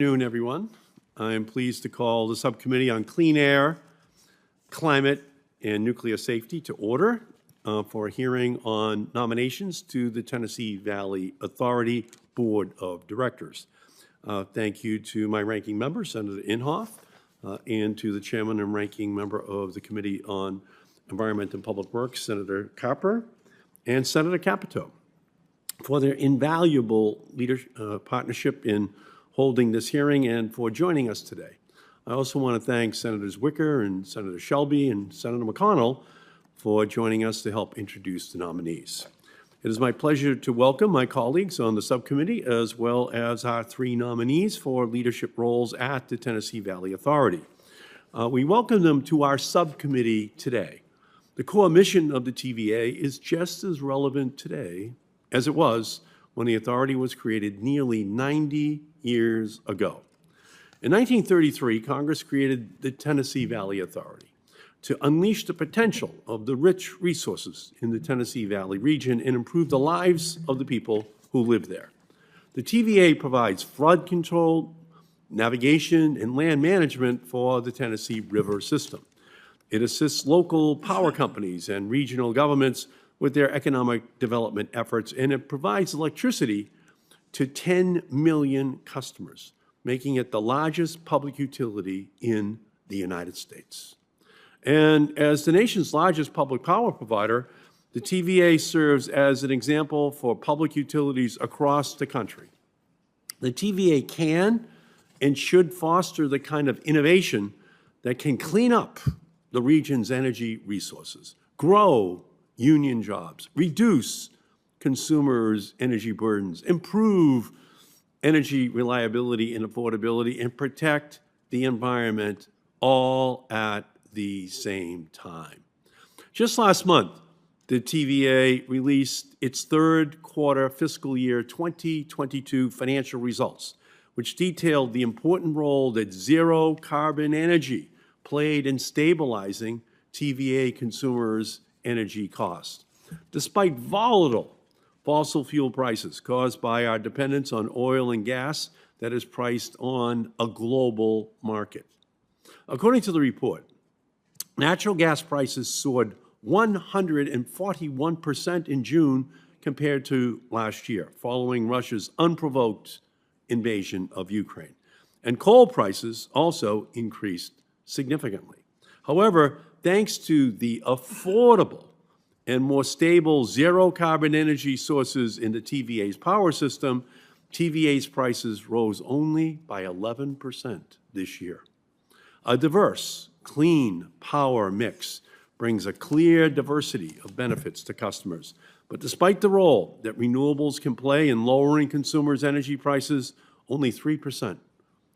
Good afternoon, everyone. I am pleased to call the Subcommittee on Clean Air, Climate, and Nuclear Safety to order for a hearing on nominations to the Tennessee Valley Authority Board of Directors. Thank you to my ranking member, Senator Inhofe, and to the chairman and ranking member of the Committee on Environment and Public Works, Senator Carper, and Senator Capito, for their invaluable partnership in holding this hearing and for joining us today. I also want to thank Senators Wicker and Senator Shelby and Senator McConnell for joining us to help introduce the nominees. It is my pleasure to welcome my colleagues on the subcommittee as well as our three nominees for leadership roles at the Tennessee Valley Authority. We welcome them to our subcommittee today. The core mission of the TVA is just as relevant today as it was when the authority was created nearly 90 years ago. In 1933, Congress created the Tennessee Valley Authority to unleash the potential of the rich resources in the Tennessee Valley region and improve the lives of the people who live there. The TVA provides flood control, navigation, and land management for the Tennessee River system. It assists local power companies and regional governments with their economic development efforts, and it provides electricity to 10 million customers, making it the largest public utility in the United States. And as the nation's largest public power provider, the TVA serves as an example for public utilities across the country. The TVA can and should foster the kind of innovation that can clean up the region's energy resources, grow union jobs, reduce consumers' energy burdens, improve energy reliability and affordability, and protect the environment all at the same time. Just last month, the TVA released its third quarter fiscal year 2022 financial results, which detailed the important role that zero carbon energy played in stabilizing TVA consumers' energy costs. Despite volatile fossil fuel prices caused by our dependence on oil and gas that is priced on a global market. According to the report, natural gas prices soared 141% in June compared to last year, following Russia's unprovoked invasion of Ukraine. And coal prices also increased significantly. However, thanks to the affordable and more stable zero-carbon energy sources in the TVA's power system, TVA's prices rose only by 11% this year. A diverse, clean power mix brings a clear diversity of benefits to customers. But despite the role that renewables can play in lowering consumers' energy prices, only 3%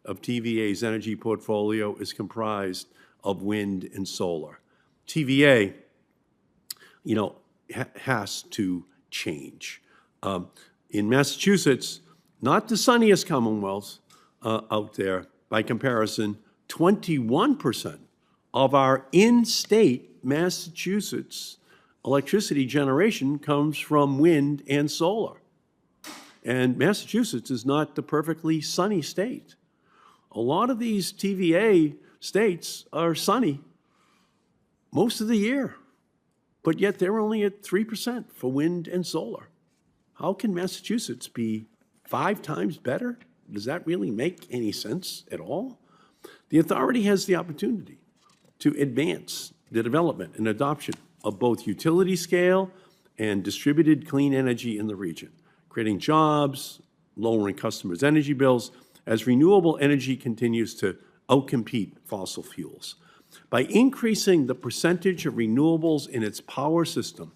of TVA's energy portfolio is comprised of wind and solar. TVA has to change. In Massachusetts, not the sunniest commonwealths out there, by comparison, 21% of our in-state Massachusetts electricity generation comes from wind and solar. And Massachusetts is not the perfectly sunny state. A lot of these TVA states are sunny most of the year, but yet they're only at 3% for wind and solar. How can Massachusetts be 5 times better? Does that really make any sense at all? The authority has the opportunity to advance the development and adoption of both utility scale and distributed clean energy in the region, creating jobs, lowering customers' energy bills as renewable energy continues to outcompete fossil fuels. By increasing the percentage of renewables in its power system,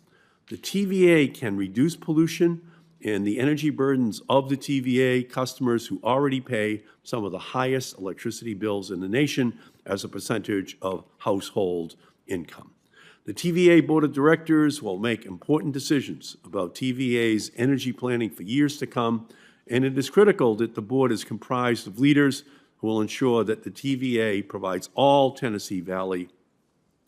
the TVA can reduce pollution and the energy burdens of the TVA customers who already pay some of the highest electricity bills in the nation as a percentage of household income. The TVA Board of Directors will make important decisions about TVA's energy planning for years to come, and it is critical that the board is comprised of leaders who will ensure that the TVA provides all Tennessee Valley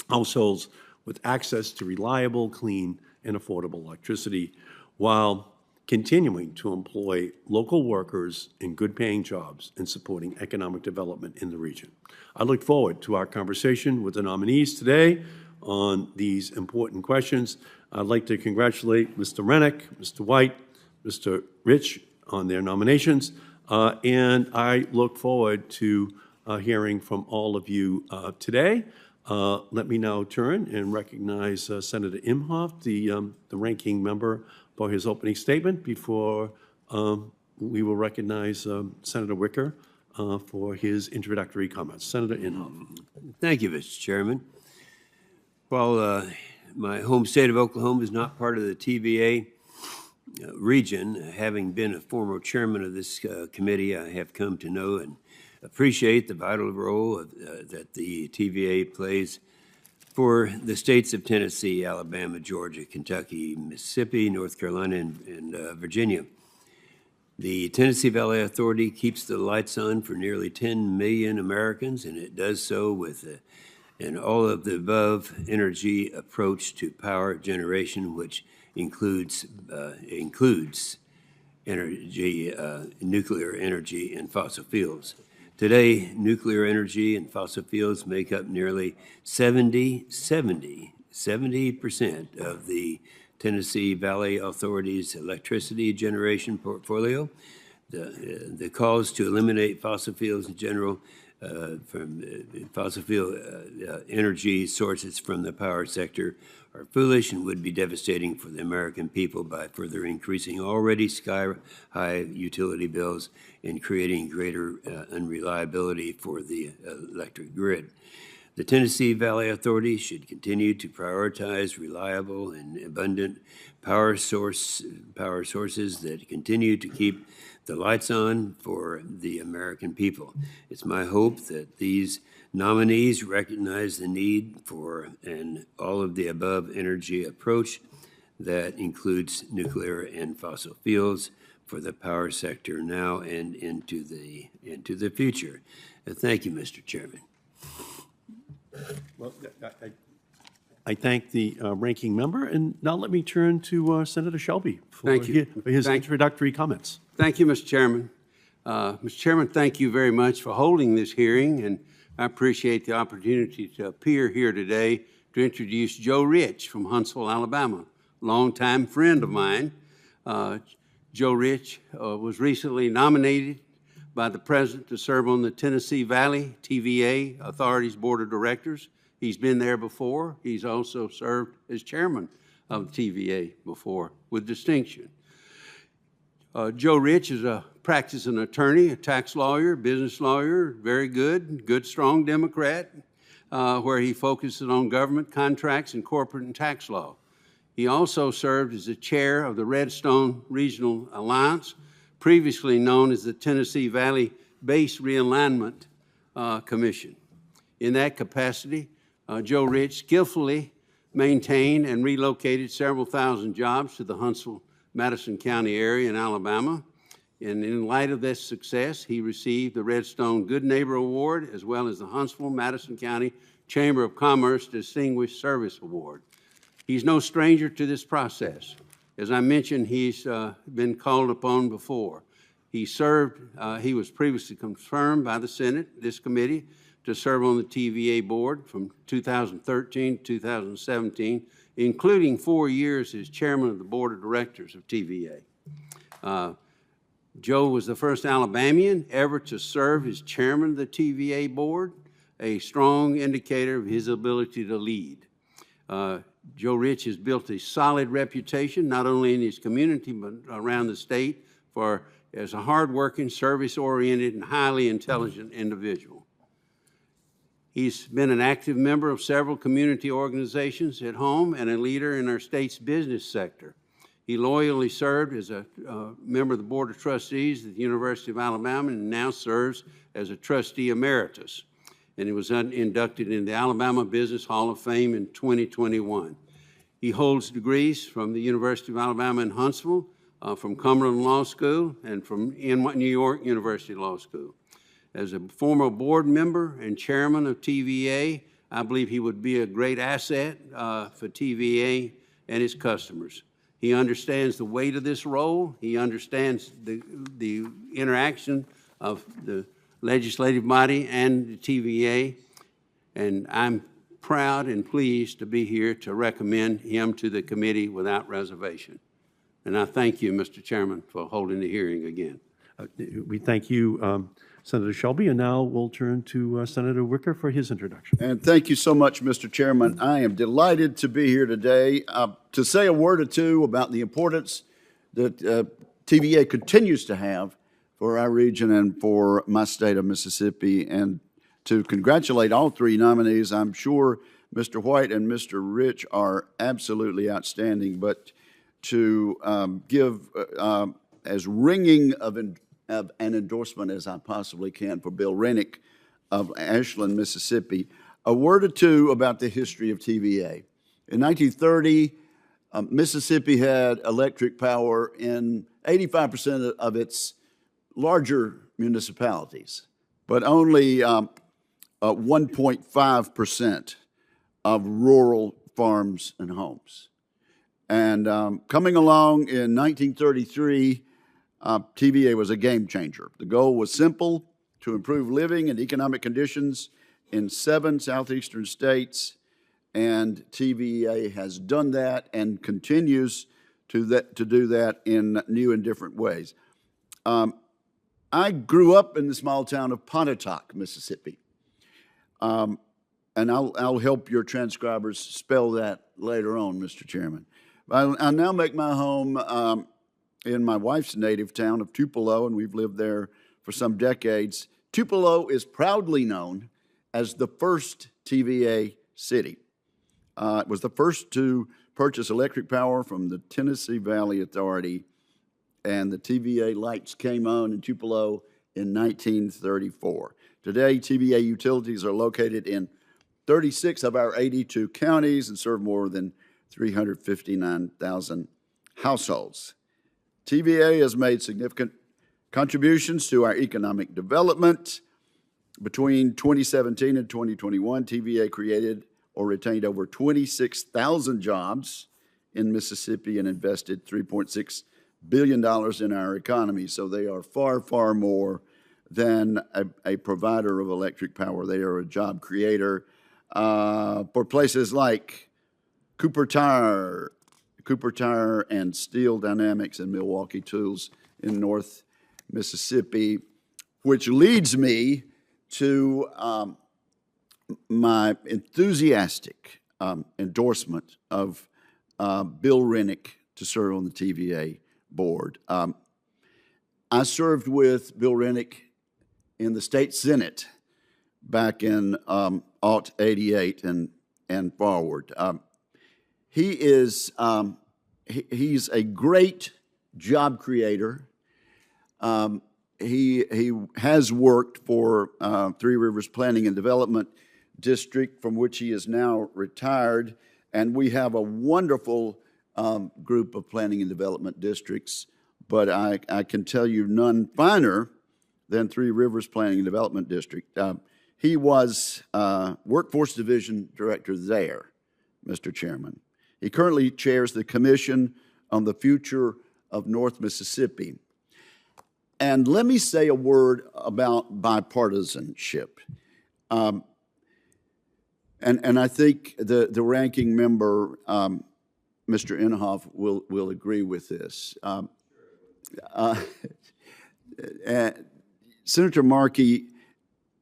households with access to reliable, clean, and affordable electricity while continuing to employ local workers in good-paying jobs and supporting economic development in the region. I look forward to our conversation with the nominees today on these important questions. I'd like to congratulate Mr. Rennick, Mr. White, Mr. Rich on their nominations, and I look forward to hearing from all of you today. Let me now turn and recognize Senator Imhoff, the ranking member, for his opening statement before we will recognize Senator Wicker for his introductory comments. Senator Imhoff. Thank you, Mr. Chairman. While my home state of Oklahoma is not part of the TVA region, having been a former chairman of this committee, I have come to know and appreciate the vital role that the TVA plays for the states of Tennessee, Alabama, Georgia, Kentucky, Mississippi, North Carolina, and Virginia. The Tennessee Valley Authority keeps the lights on for nearly 10 million Americans, and it does so with an all-of-the-above energy approach to power generation, which includes energy, nuclear energy, and fossil fuels. Today, nuclear energy and fossil fuels make up nearly 70% of the Tennessee Valley Authority's electricity generation portfolio. The calls to eliminate fossil fuels in general from fossil fuel energy sources from the power sector are foolish and would be devastating for the American people by further increasing already sky-high utility bills and creating greater unreliability for the electric grid. The Tennessee Valley Authority should continue to prioritize reliable and abundant power sources that continue to keep the lights on for the American people. It's my hope that these nominees recognize the need for an all-of-the-above energy approach that includes nuclear and fossil fuels for the power sector now and into the future. Thank you, Mr. Chairman. Well, I thank the ranking member, and now let me turn to Senator Shelby for his introductory comments. Thank you, Mr. Chairman. Mr. Chairman, thank you very much for holding this hearing, and I appreciate the opportunity to appear here today to introduce Joe Rich from Huntsville, Alabama, longtime friend of mine. Joe Rich was recently nominated by the President to serve on the Tennessee Valley TVA Authority's Board of Directors. He's been there before. He's also served as chairman of the TVA before with distinction. Joe Rich is a practicing attorney, a tax lawyer, business lawyer, very good, strong Democrat, where he focuses on government contracts and corporate and tax law. He also served as the chair of the Redstone Regional Alliance, previously known as the Tennessee Valley Base Realignment Commission. In that capacity, Joe Rich skillfully maintained and relocated several thousand jobs to the Huntsville, Madison County area in Alabama. And in light of this success, he received the Redstone Good Neighbor Award, as well as the Huntsville, Madison County Chamber of Commerce Distinguished Service Award. He's no stranger to this process. As I mentioned, he's been called upon before. He was previously confirmed by the Senate, this committee, to serve on the TVA board from 2013 to 2017, including 4 years as chairman of the board of directors of TVA. Joe was the first Alabamian ever to serve as chairman of the TVA board, a strong indicator of his ability to lead. Joe Rich has built a solid reputation, not only in his community, but around the state, as a hardworking, service-oriented, and highly intelligent individual. He's been an active member of several community organizations at home and a leader in our state's business sector. He loyally served as a member of the Board of Trustees at the University of Alabama and now serves as a trustee emeritus. And he was inducted in the Alabama Business Hall of Fame in 2021. He holds degrees from the University of Alabama in Huntsville, from Cumberland Law School, and from New York University Law School. As a former board member and chairman of TVA, I believe he would be a great asset for TVA and its customers. He understands the weight of this role. He understands the interaction of the legislative body and the TVA. And I'm proud and pleased to be here to recommend him to the committee without reservation. And I thank you, Mr. Chairman, for holding the hearing again. We thank you, Senator Shelby, and now we'll turn to Senator Wicker for his introduction. And thank you so much, Mr. Chairman. I am delighted to be here today to say a word or two about the importance that TVA continues to have for our region and for my state of Mississippi, and to congratulate all three nominees. I'm sure Mr. White and Mr. Rich are absolutely outstanding, but to give as ringing of an endorsement as I possibly can for Bill Rennick of Ashland, Mississippi, a word or two about the history of TVA. In 1930, Mississippi had electric power in 85% of its larger municipalities, but only 1.5% of rural farms and homes. And coming along in 1933, TVA was a game changer. The goal was simple: to improve living and economic conditions in 7 southeastern states, and TVA has done that and continues to do that in new and different ways. I grew up in the small town of Pontotoc, Mississippi, and I'll help your transcribers spell that later on, Mr. Chairman. I now make my home in my wife's native town of Tupelo, and we've lived there for some decades. Tupelo is proudly known as the first TVA city. It was the first to purchase electric power from the Tennessee Valley Authority, and the TVA lights came on in Tupelo in 1934. Today, TVA utilities are located in 36 of our 82 counties and serve more than 359,000 households. TVA has made significant contributions to our economic development. Between 2017 and 2021, TVA created or retained over 26,000 jobs in Mississippi and invested $3.6 billion in our economy. So they are far, far more than a provider of electric power. They are a job creator for places like Cooper Tire and Steel Dynamics and Milwaukee Tools in North Mississippi, which leads me to my enthusiastic endorsement of Bill Rennick to serve on the TVA board. I served with Bill Rennick in the state Senate back in '88 and forward. He's a great job creator. He has worked for Three Rivers Planning and Development District, from which he is now retired, and we have a wonderful group of planning and development districts, but I can tell you none finer than Three Rivers Planning and Development District. He was Workforce Division Director there, Mr. Chairman. He currently chairs the Commission on the Future of North Mississippi. And let me say a word about bipartisanship. And I think the ranking member, Mr. Inhofe, will agree with this. Senator Markey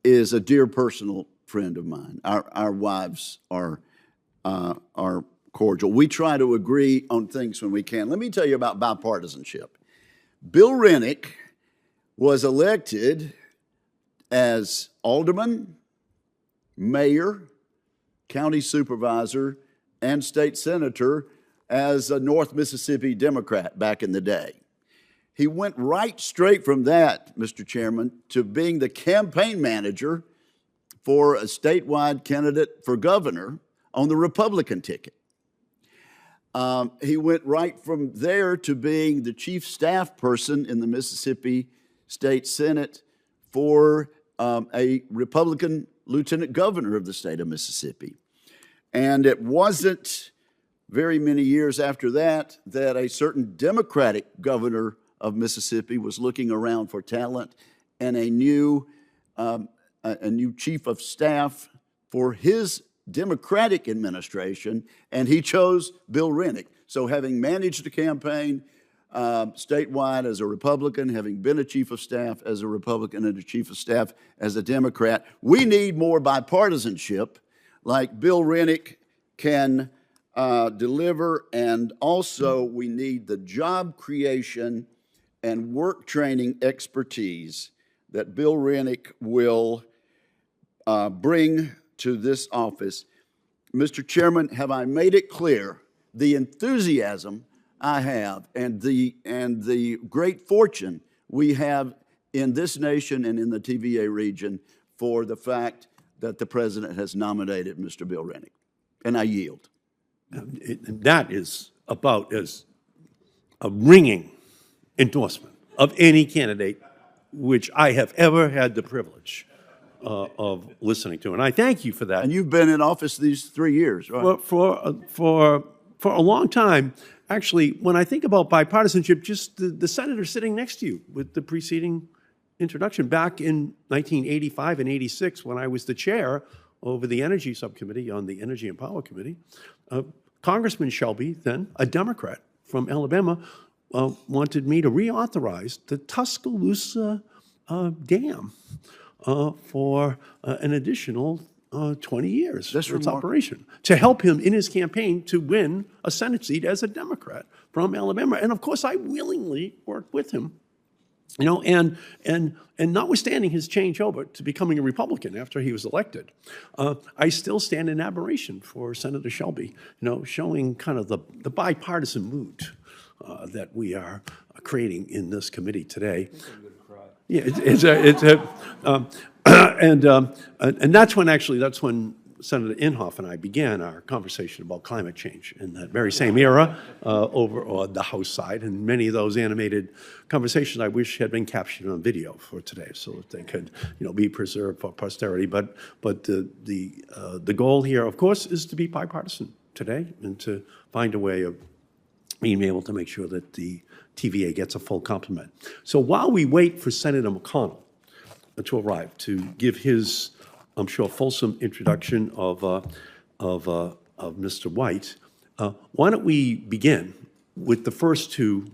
is a dear personal friend of mine. Our wives are cordial. We try to agree on things when we can. Let me tell you about bipartisanship. Bill Rennick was elected as alderman, mayor, county supervisor, and state senator as a North Mississippi Democrat back in the day. He went right straight from that, Mr. Chairman, to being the campaign manager for a statewide candidate for governor on the Republican ticket. He went right from there to being the chief staff person in the Mississippi State Senate for a Republican lieutenant governor of the state of Mississippi. And it wasn't very many years after that, that a certain Democratic governor of Mississippi was looking around for talent and a new chief of staff for his Democratic administration, and he chose Bill Rennick. So having managed the campaign statewide as a Republican, having been a chief of staff as a Republican and a chief of staff as a Democrat, we need more bipartisanship like Bill Rennick can deliver, and also we need the job creation and work training expertise that Bill Rennick will bring to this office. Mr. Chairman, have I made it clear the enthusiasm I have and the great fortune we have in this nation and in the TVA region for the fact that the President has nominated Mr. Bill Rennick? And I yield. That is about as a ringing endorsement of any candidate which I have ever had the privilege of listening to. And I thank you for that. And you've been in office these 3 years, right? For a long time. Actually, when I think about bipartisanship, just the senator sitting next to you with the preceding introduction, back in 1985 and 86, when I was the chair over the Energy Subcommittee on the Energy and Power Committee, Congressman Shelby, then a Democrat from Alabama, wanted me to reauthorize the Tuscaloosa Dam for an additional 20 years That's for its remarkable. operation, to help him in his campaign to win a Senate seat as a Democrat from Alabama. And of course, I willingly worked with him, you know, and notwithstanding his change over to becoming a Republican after he was elected, I still stand in admiration for Senator Shelby, you know, showing kind of the bipartisan mood that we are creating in this committee today. Yeah, and that's when Senator Inhofe and I began our conversation about climate change in that very same era over on the House side. And many of those animated conversations I wish had been captured on video for today, so that they could, you know, be preserved for posterity. But the goal here, of course, is to be bipartisan today and to find a way of being able to make sure that the TVA gets a full complement. So while we wait for Senator McConnell to arrive to give his, I'm sure, fulsome introduction of Mr. White, why don't we begin with the first two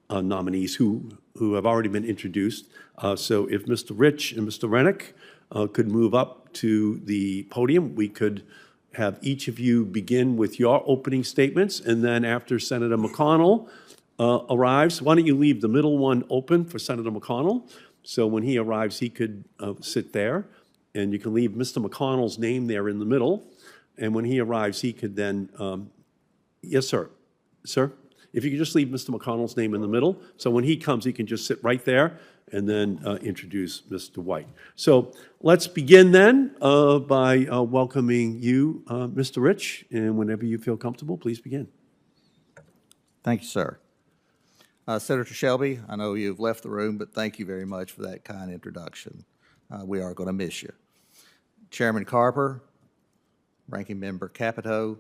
nominees who have already been introduced. So if Mr. Rich and Mr. Rennick could move up to the podium, we could have each of you begin with your opening statements, and then after Senator McConnell arrives, why don't you leave the middle one open for Senator McConnell, so when he arrives, he could sit there, and you can leave Mr. McConnell's name there in the middle, and when he arrives, he could then, yes, sir. Sir? If you could just leave Mr. McConnell's name in the middle, so when he comes, he can just sit right there and then introduce Mr. White. So let's begin then by welcoming you, Mr. Rich, and whenever you feel comfortable, please begin. Thank you, sir. Senator Shelby, I know you've left the room, but thank you very much for that kind introduction. We are going to miss you. Chairman Carper, Ranking Member Capito,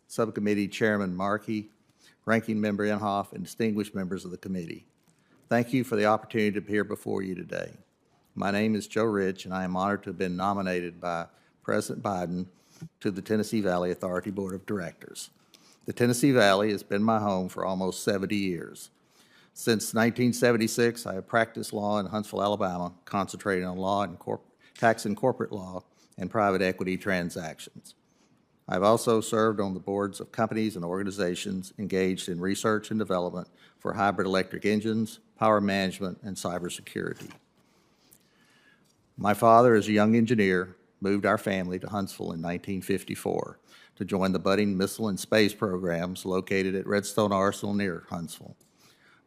Subcommittee Chairman Markey, Ranking Member Inhofe, and distinguished members of the committee. Thank you for the opportunity to appear before you today. My name is Joe Rich, and I am honored to have been nominated by President Biden to the Tennessee Valley Authority Board of Directors. The Tennessee Valley has been my home for almost 70 years. Since 1976, I have practiced law in Huntsville, Alabama, concentrating on law and tax and corporate law and private equity transactions. I've also served on the boards of companies and organizations engaged in research and development for hybrid electric engines, power management, and cybersecurity. My father, as a young engineer, moved our family to Huntsville in 1954 to join the budding missile and space programs located at Redstone Arsenal near Huntsville.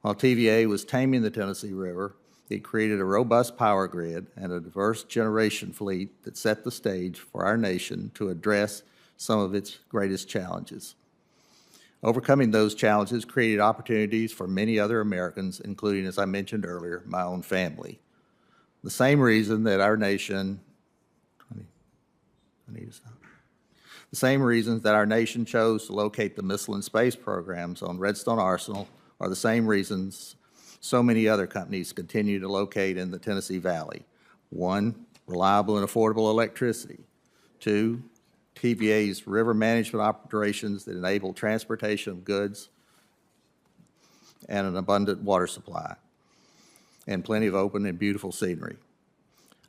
While TVA was taming the Tennessee River, it created a robust power grid and a diverse generation fleet that set the stage for our nation to address some of its greatest challenges. Overcoming those challenges created opportunities for many other Americans, including, as I mentioned earlier, my own family. The same reason that our nation, The same reasons that our nation chose to locate the missile and space programs on Redstone Arsenal are the same reasons so many other companies continue to locate in the Tennessee Valley. 1, reliable and affordable electricity. 2, TVA's river management operations that enable transportation of goods and an abundant water supply, and plenty of open and beautiful scenery.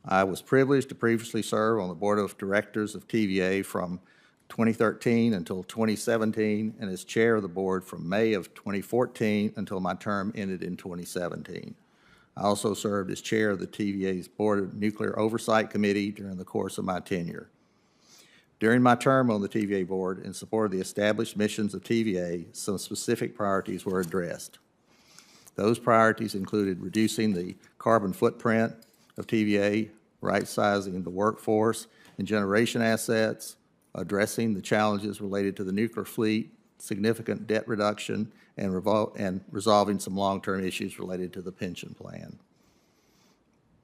I was privileged to previously serve on the board of directors of TVA from 2013 until 2017, and as chair of the board from May of 2014 until my term ended in 2017. I also served as chair of the TVA's Board of Nuclear Oversight Committee during the course of my tenure. During my term on the TVA board, in support of the established missions of TVA, some specific priorities were addressed. Those priorities included reducing the carbon footprint of TVA, right-sizing the workforce and generation assets, addressing the challenges related to the nuclear fleet, significant debt reduction, and resolving some long-term issues related to the pension plan.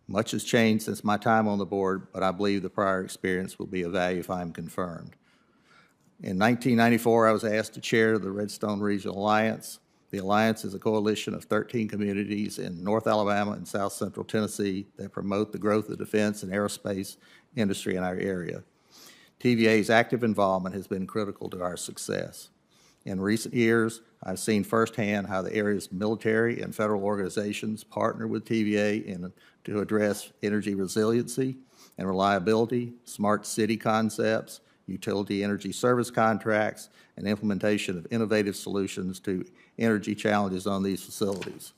Much has changed since my time on the board, but I believe the prior experience will be of value if I'm confirmed. In 1994, I was asked to chair the Redstone Regional Alliance. The Alliance is a coalition of 13 communities in North Alabama and South Central Tennessee that promote the growth of the defense and aerospace industry in our area. TVA's active involvement has been critical to our success. In recent years, I've seen firsthand how the area's military and federal organizations partner with TVA to address energy resiliency and reliability, smart city concepts, utility energy service contracts, and implementation of innovative solutions to energy challenges on these facilities.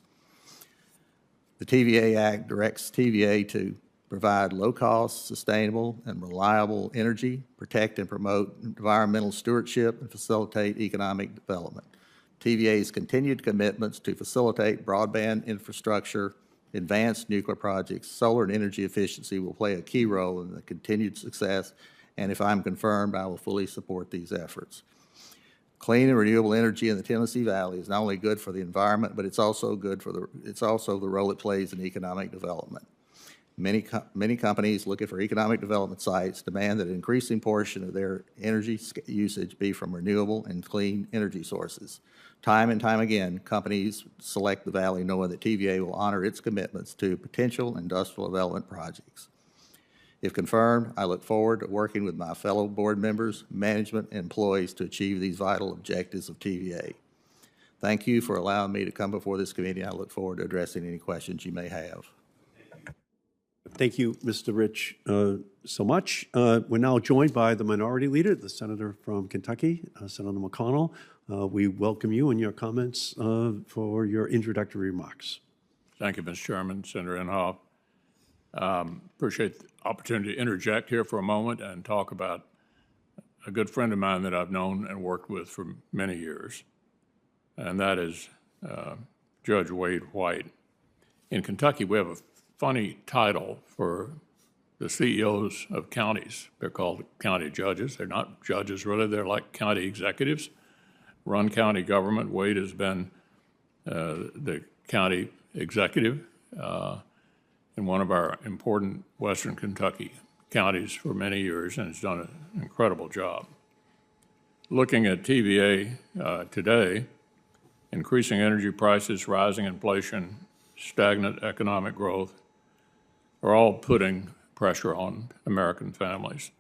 The TVA Act directs TVA to provide low-cost, sustainable, and reliable energy, protect and promote environmental stewardship, and facilitate economic development. TVA's continued commitments to facilitate broadband infrastructure, advanced nuclear projects, solar and energy efficiency will play a key role in the continued success, and if I'm confirmed, I will fully support these efforts. Clean and renewable energy in the Tennessee Valley is not only good for the environment, but it's also the role it plays in economic development. Many companies looking for economic development sites demand that an increasing portion of their energy usage be from renewable and clean energy sources. Time and time again, companies select the Valley knowing that TVA will honor its commitments to potential industrial development projects. If confirmed, I look forward to working with my fellow board members, management, and employees to achieve these vital objectives of TVA. Thank you for allowing me to come before this committee. I look forward to addressing any questions you may have. Thank you, Mr. Rich, so much. We're now joined by the Minority Leader, the Senator from Kentucky, Senator McConnell. We welcome you and your comments for your introductory remarks. Thank you, Mr. Chairman, Senator Inhofe. Appreciate the opportunity to interject here for a moment and talk about a good friend of mine that I've known and worked with for many years, and that is Judge Wade White. In Kentucky, we have a funny title for the CEOs of counties. They're called county judges. They're not judges, really. They're like county executives, run county government. Wade has been the county executive in one of our important western Kentucky counties for many years and has done an incredible job. Looking at TVA today, increasing energy prices, rising inflation, stagnant economic growth are all putting pressure on American families.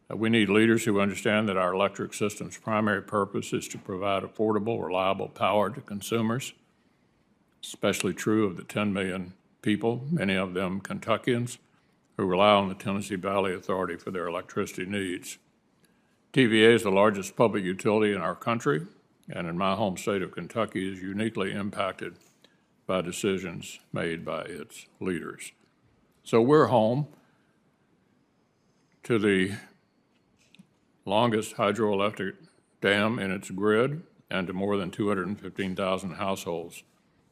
We need leaders who understand that our electric system's primary purpose is to provide affordable, reliable power to consumers, especially true of the 10 million people, many of them Kentuckians, who rely on the Tennessee Valley Authority for their electricity needs. TVA is the largest public utility in our country, and in my home state of Kentucky is uniquely impacted by decisions made by its leaders. So we're home to the longest hydroelectric dam in its grid and to more than 215,000 households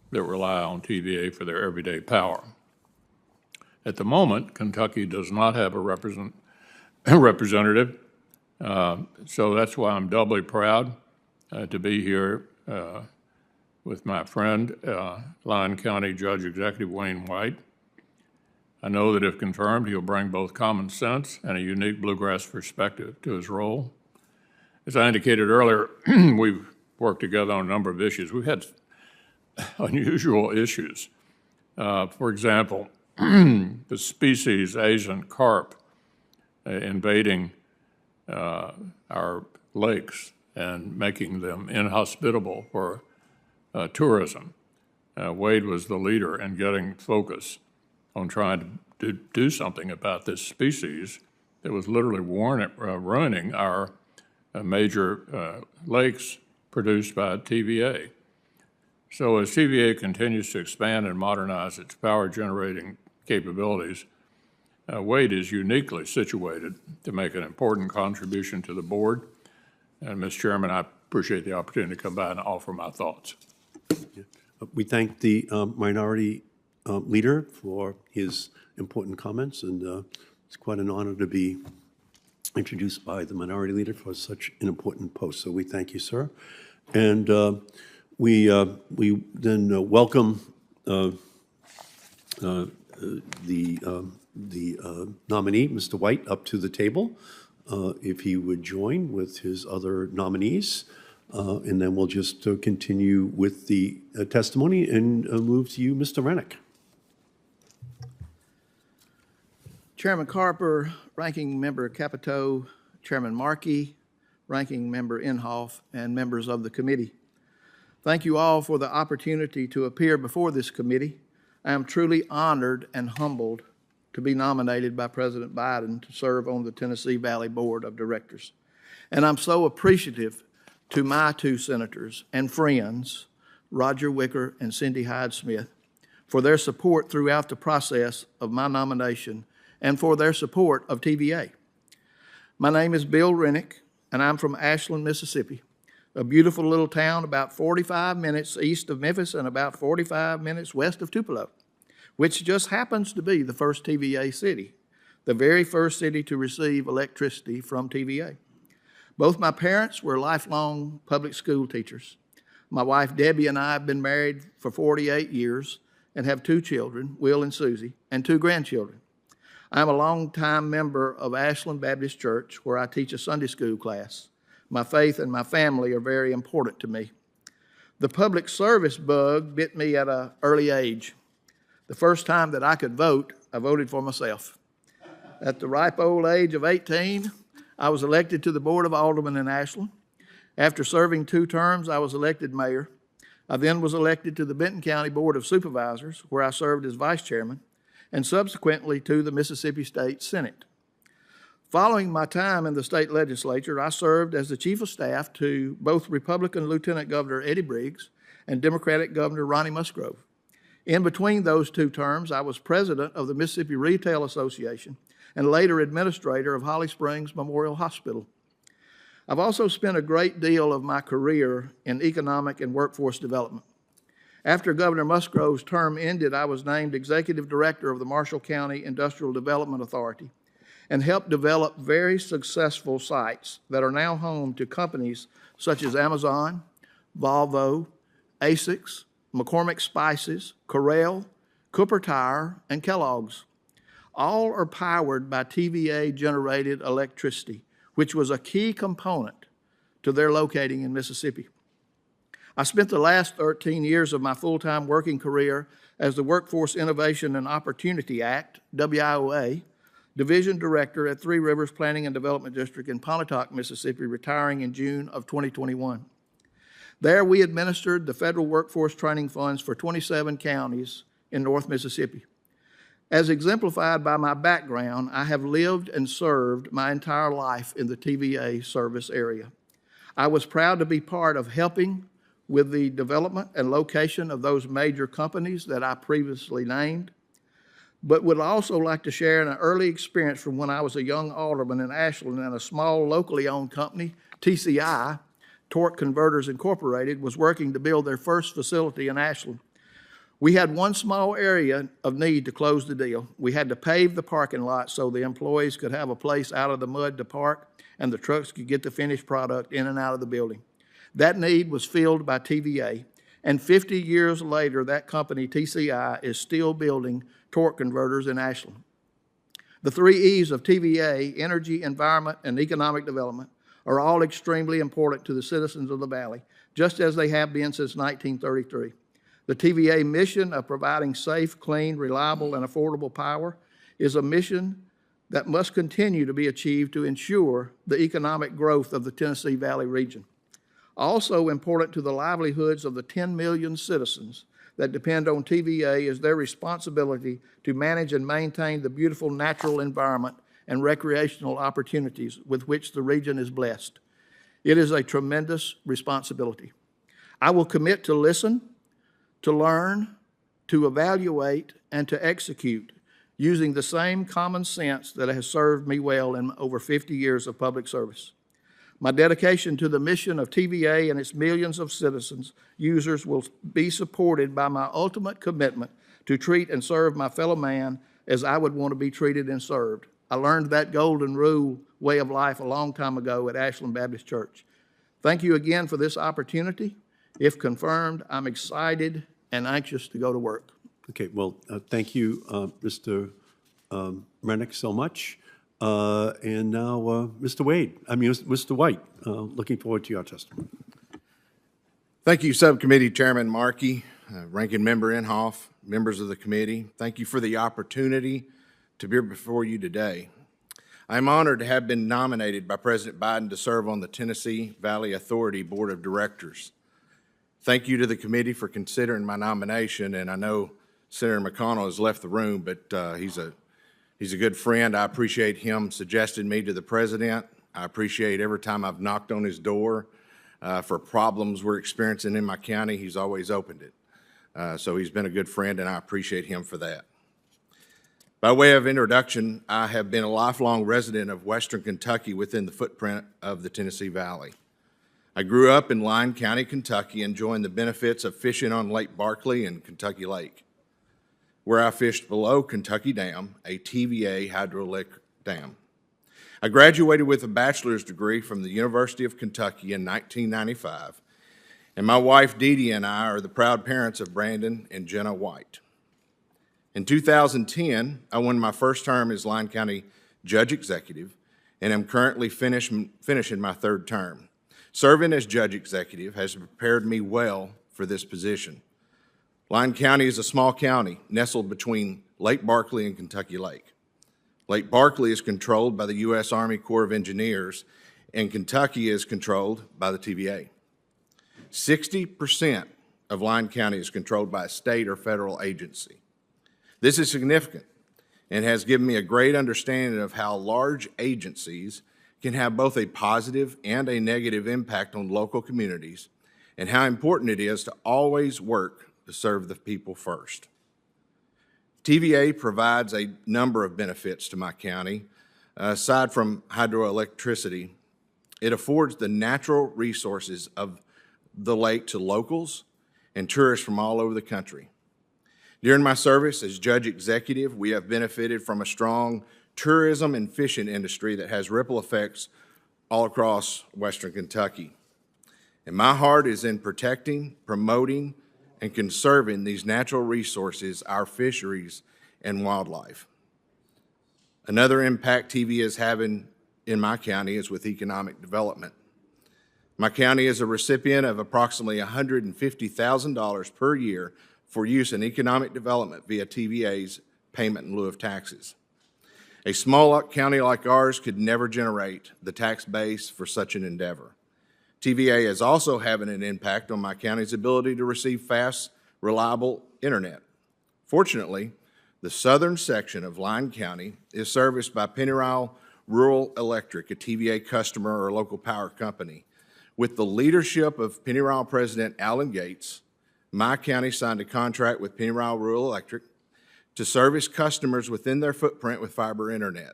that rely on TVA for their everyday power. At the moment, Kentucky does not have a representative, so that's why I'm doubly proud to be here with my friend, Lyon County Judge Executive Wayne White. I know that if confirmed, he'll bring both common sense and a unique bluegrass perspective to his role. As I indicated earlier, we've worked together on a number of issues. We've had unusual issues. For example, the species Asian carp invading our lakes and making them inhospitable for tourism. Wade was the leader in getting focus on trying to do something about this species that was literally ruining our major lakes produced by TVA. So as TVA continues to expand and modernize its power generating capabilities, Wade is uniquely situated to make an important contribution to the board. And Mr. Chairman, I appreciate the opportunity to come by and offer my thoughts. We thank the minority leader for his important comments, and it's quite an honor to be introduced by the minority leader for such an important post. So we thank you, sir. And we then welcome the nominee, Mr. White, up to the table, if he would join with his other nominees. And then we'll just continue with the testimony and move to you, Mr. Rennick. Chairman Carper, Ranking Member Capito, Chairman Markey, Ranking Member Inhofe, and members of the committee. Thank you all for the opportunity to appear before this committee. I am truly honored and humbled to be nominated by President Biden to serve on the Tennessee Valley Board of Directors. And I'm so appreciative to my two senators and friends, Roger Wicker and Cindy Hyde-Smith, for their support throughout the process of my nomination and for their support of TVA. My name is Bill Rennick, and I'm from Ashland, Mississippi, a beautiful little town about 45 minutes east of Memphis and about 45 minutes west of Tupelo, which just happens to be the first TVA city, the very first city to receive electricity from TVA. Both my parents were lifelong public school teachers. My wife Debbie and I have been married for 48 years and have two children, Will and Susie, and two grandchildren. I'm a longtime member of Ashland Baptist Church, where I teach a Sunday school class. My faith and my family are very important to me. The public service bug bit me at an early age. The first time that I could vote, I voted for myself. At the ripe old age of 18, I was elected to the Board of Aldermen in Ashland. After serving 2 terms, I was elected mayor. I then was elected to the Benton County Board of Supervisors, where I served as vice chairman, and subsequently to the Mississippi State Senate. Following my time in the state legislature, I served as the chief of staff to both Republican Lieutenant Governor Eddie Briggs and Democratic Governor Ronnie Musgrove. In between those 2 terms, I was president of the Mississippi Retail Association and later administrator of Holly Springs Memorial Hospital. I've also spent a great deal of my career in economic and workforce development. After Governor Musgrove's term ended, I was named executive director of the Marshall County Industrial Development Authority and helped develop very successful sites that are now home to companies such as Amazon, Volvo, ASICS, McCormick Spices, Corral, Cooper Tire, and Kellogg's. All are powered by TVA-generated electricity, which was a key component to their locating in Mississippi. I spent the last 13 years of my full-time working career as the Workforce Innovation and Opportunity Act, WIOA, Division Director at Three Rivers Planning and Development District in Pontotoc, Mississippi, retiring in June of 2021. There we administered the federal workforce training funds for 27 counties in North Mississippi. As exemplified by my background, I have lived and served my entire life in the TVA service area. I was proud to be part of helping with the development and location of those major companies that I previously named, but would also like to share an early experience from when I was a young alderman in Ashland and a small locally owned company, TCI, Torque Converters Incorporated, was working to build their first facility in Ashland. We had one small area of need to close the deal. We had to pave the parking lot so the employees could have a place out of the mud to park and the trucks could get the finished product in and out of the building. That need was filled by TVA, and 50 years later, that company, TCI, is still building torque converters in Ashland. The 3 E's of TVA, energy, environment, and economic development, are all extremely important to the citizens of the Valley, just as they have been since 1933. The TVA mission of providing safe, clean, reliable, and affordable power is a mission that must continue to be achieved to ensure the economic growth of the Tennessee Valley region. Also important to the livelihoods of the 10 million citizens that depend on TVA is their responsibility to manage and maintain the beautiful natural environment and recreational opportunities with which the region is blessed. It is a tremendous responsibility. I will commit to listen, to learn, to evaluate, and to execute using the same common sense that has served me well in over 50 years of public service. My dedication to the mission of TVA and its millions of citizens, users, will be supported by my ultimate commitment to treat and serve my fellow man as I would want to be treated and served. I learned that golden rule way of life a long time ago at Ashland Baptist Church. Thank you again for this opportunity. If confirmed, I'm excited and anxious to go to work. Okay, well, thank you, Mr. Rennick, so much. And now, Mr. White, looking forward to your testimony. Thank you, Subcommittee Chairman Markey, Ranking Member Inhofe, members of the committee. Thank you for the opportunity to be before you today. I am honored to have been nominated by President Biden to serve on the Tennessee Valley Authority Board of Directors. Thank you to the committee for considering my nomination, and I know Senator McConnell has left the room, but he's a good friend. I appreciate him suggesting me to the president. I appreciate every time I've knocked on his door for problems we're experiencing in my county, he's always opened it. So he's been a good friend, and I appreciate him for that. By way of introduction, I have been a lifelong resident of Western Kentucky within the footprint of the Tennessee Valley. I grew up in Lyon County, Kentucky, enjoying the benefits of fishing on Lake Barkley and Kentucky Lake, where I fished below Kentucky Dam, a TVA hydroelectric dam. I graduated with a bachelor's degree from the University of Kentucky in 1995, and my wife Dee Dee and I are the proud parents of Brandon and Jenna White. In 2010, I won my first term as Lyon County Judge Executive, and am currently finishing my third term. Serving as Judge Executive has prepared me well for this position. Lyon County is a small county nestled between Lake Barkley and Kentucky Lake. Lake Barkley is controlled by the U.S. Army Corps of Engineers, and Kentucky is controlled by the TVA. 60% of Lyon County is controlled by a state or federal agency. This is significant and has given me a great understanding of how large agencies can have both a positive and a negative impact on local communities, and how important it is to always work to serve the people first. TVA provides a number of benefits to my county. Aside from hydroelectricity, it affords the natural resources of the lake to locals and tourists from all over the country. During my service as Judge Executive, we have benefited from a strong tourism and fishing industry that has ripple effects all across Western Kentucky. And my heart is in protecting, promoting, and conserving these natural resources, our fisheries, and wildlife. Another impact TVA is having in my county is with economic development. My county is a recipient of approximately $150,000 per year for use in economic development via TVA's payment in lieu of taxes. A small county like ours could never generate the tax base for such an endeavor. TVA is also having an impact on my county's ability to receive fast, reliable internet. Fortunately, the southern section of Lyon County is serviced by Pennyrile Rural Electric, a TVA customer or local power company. With the leadership of Pennyrile President Alan Gates, my county signed a contract with Pennyrile Rural Electric to service customers within their footprint with fiber internet.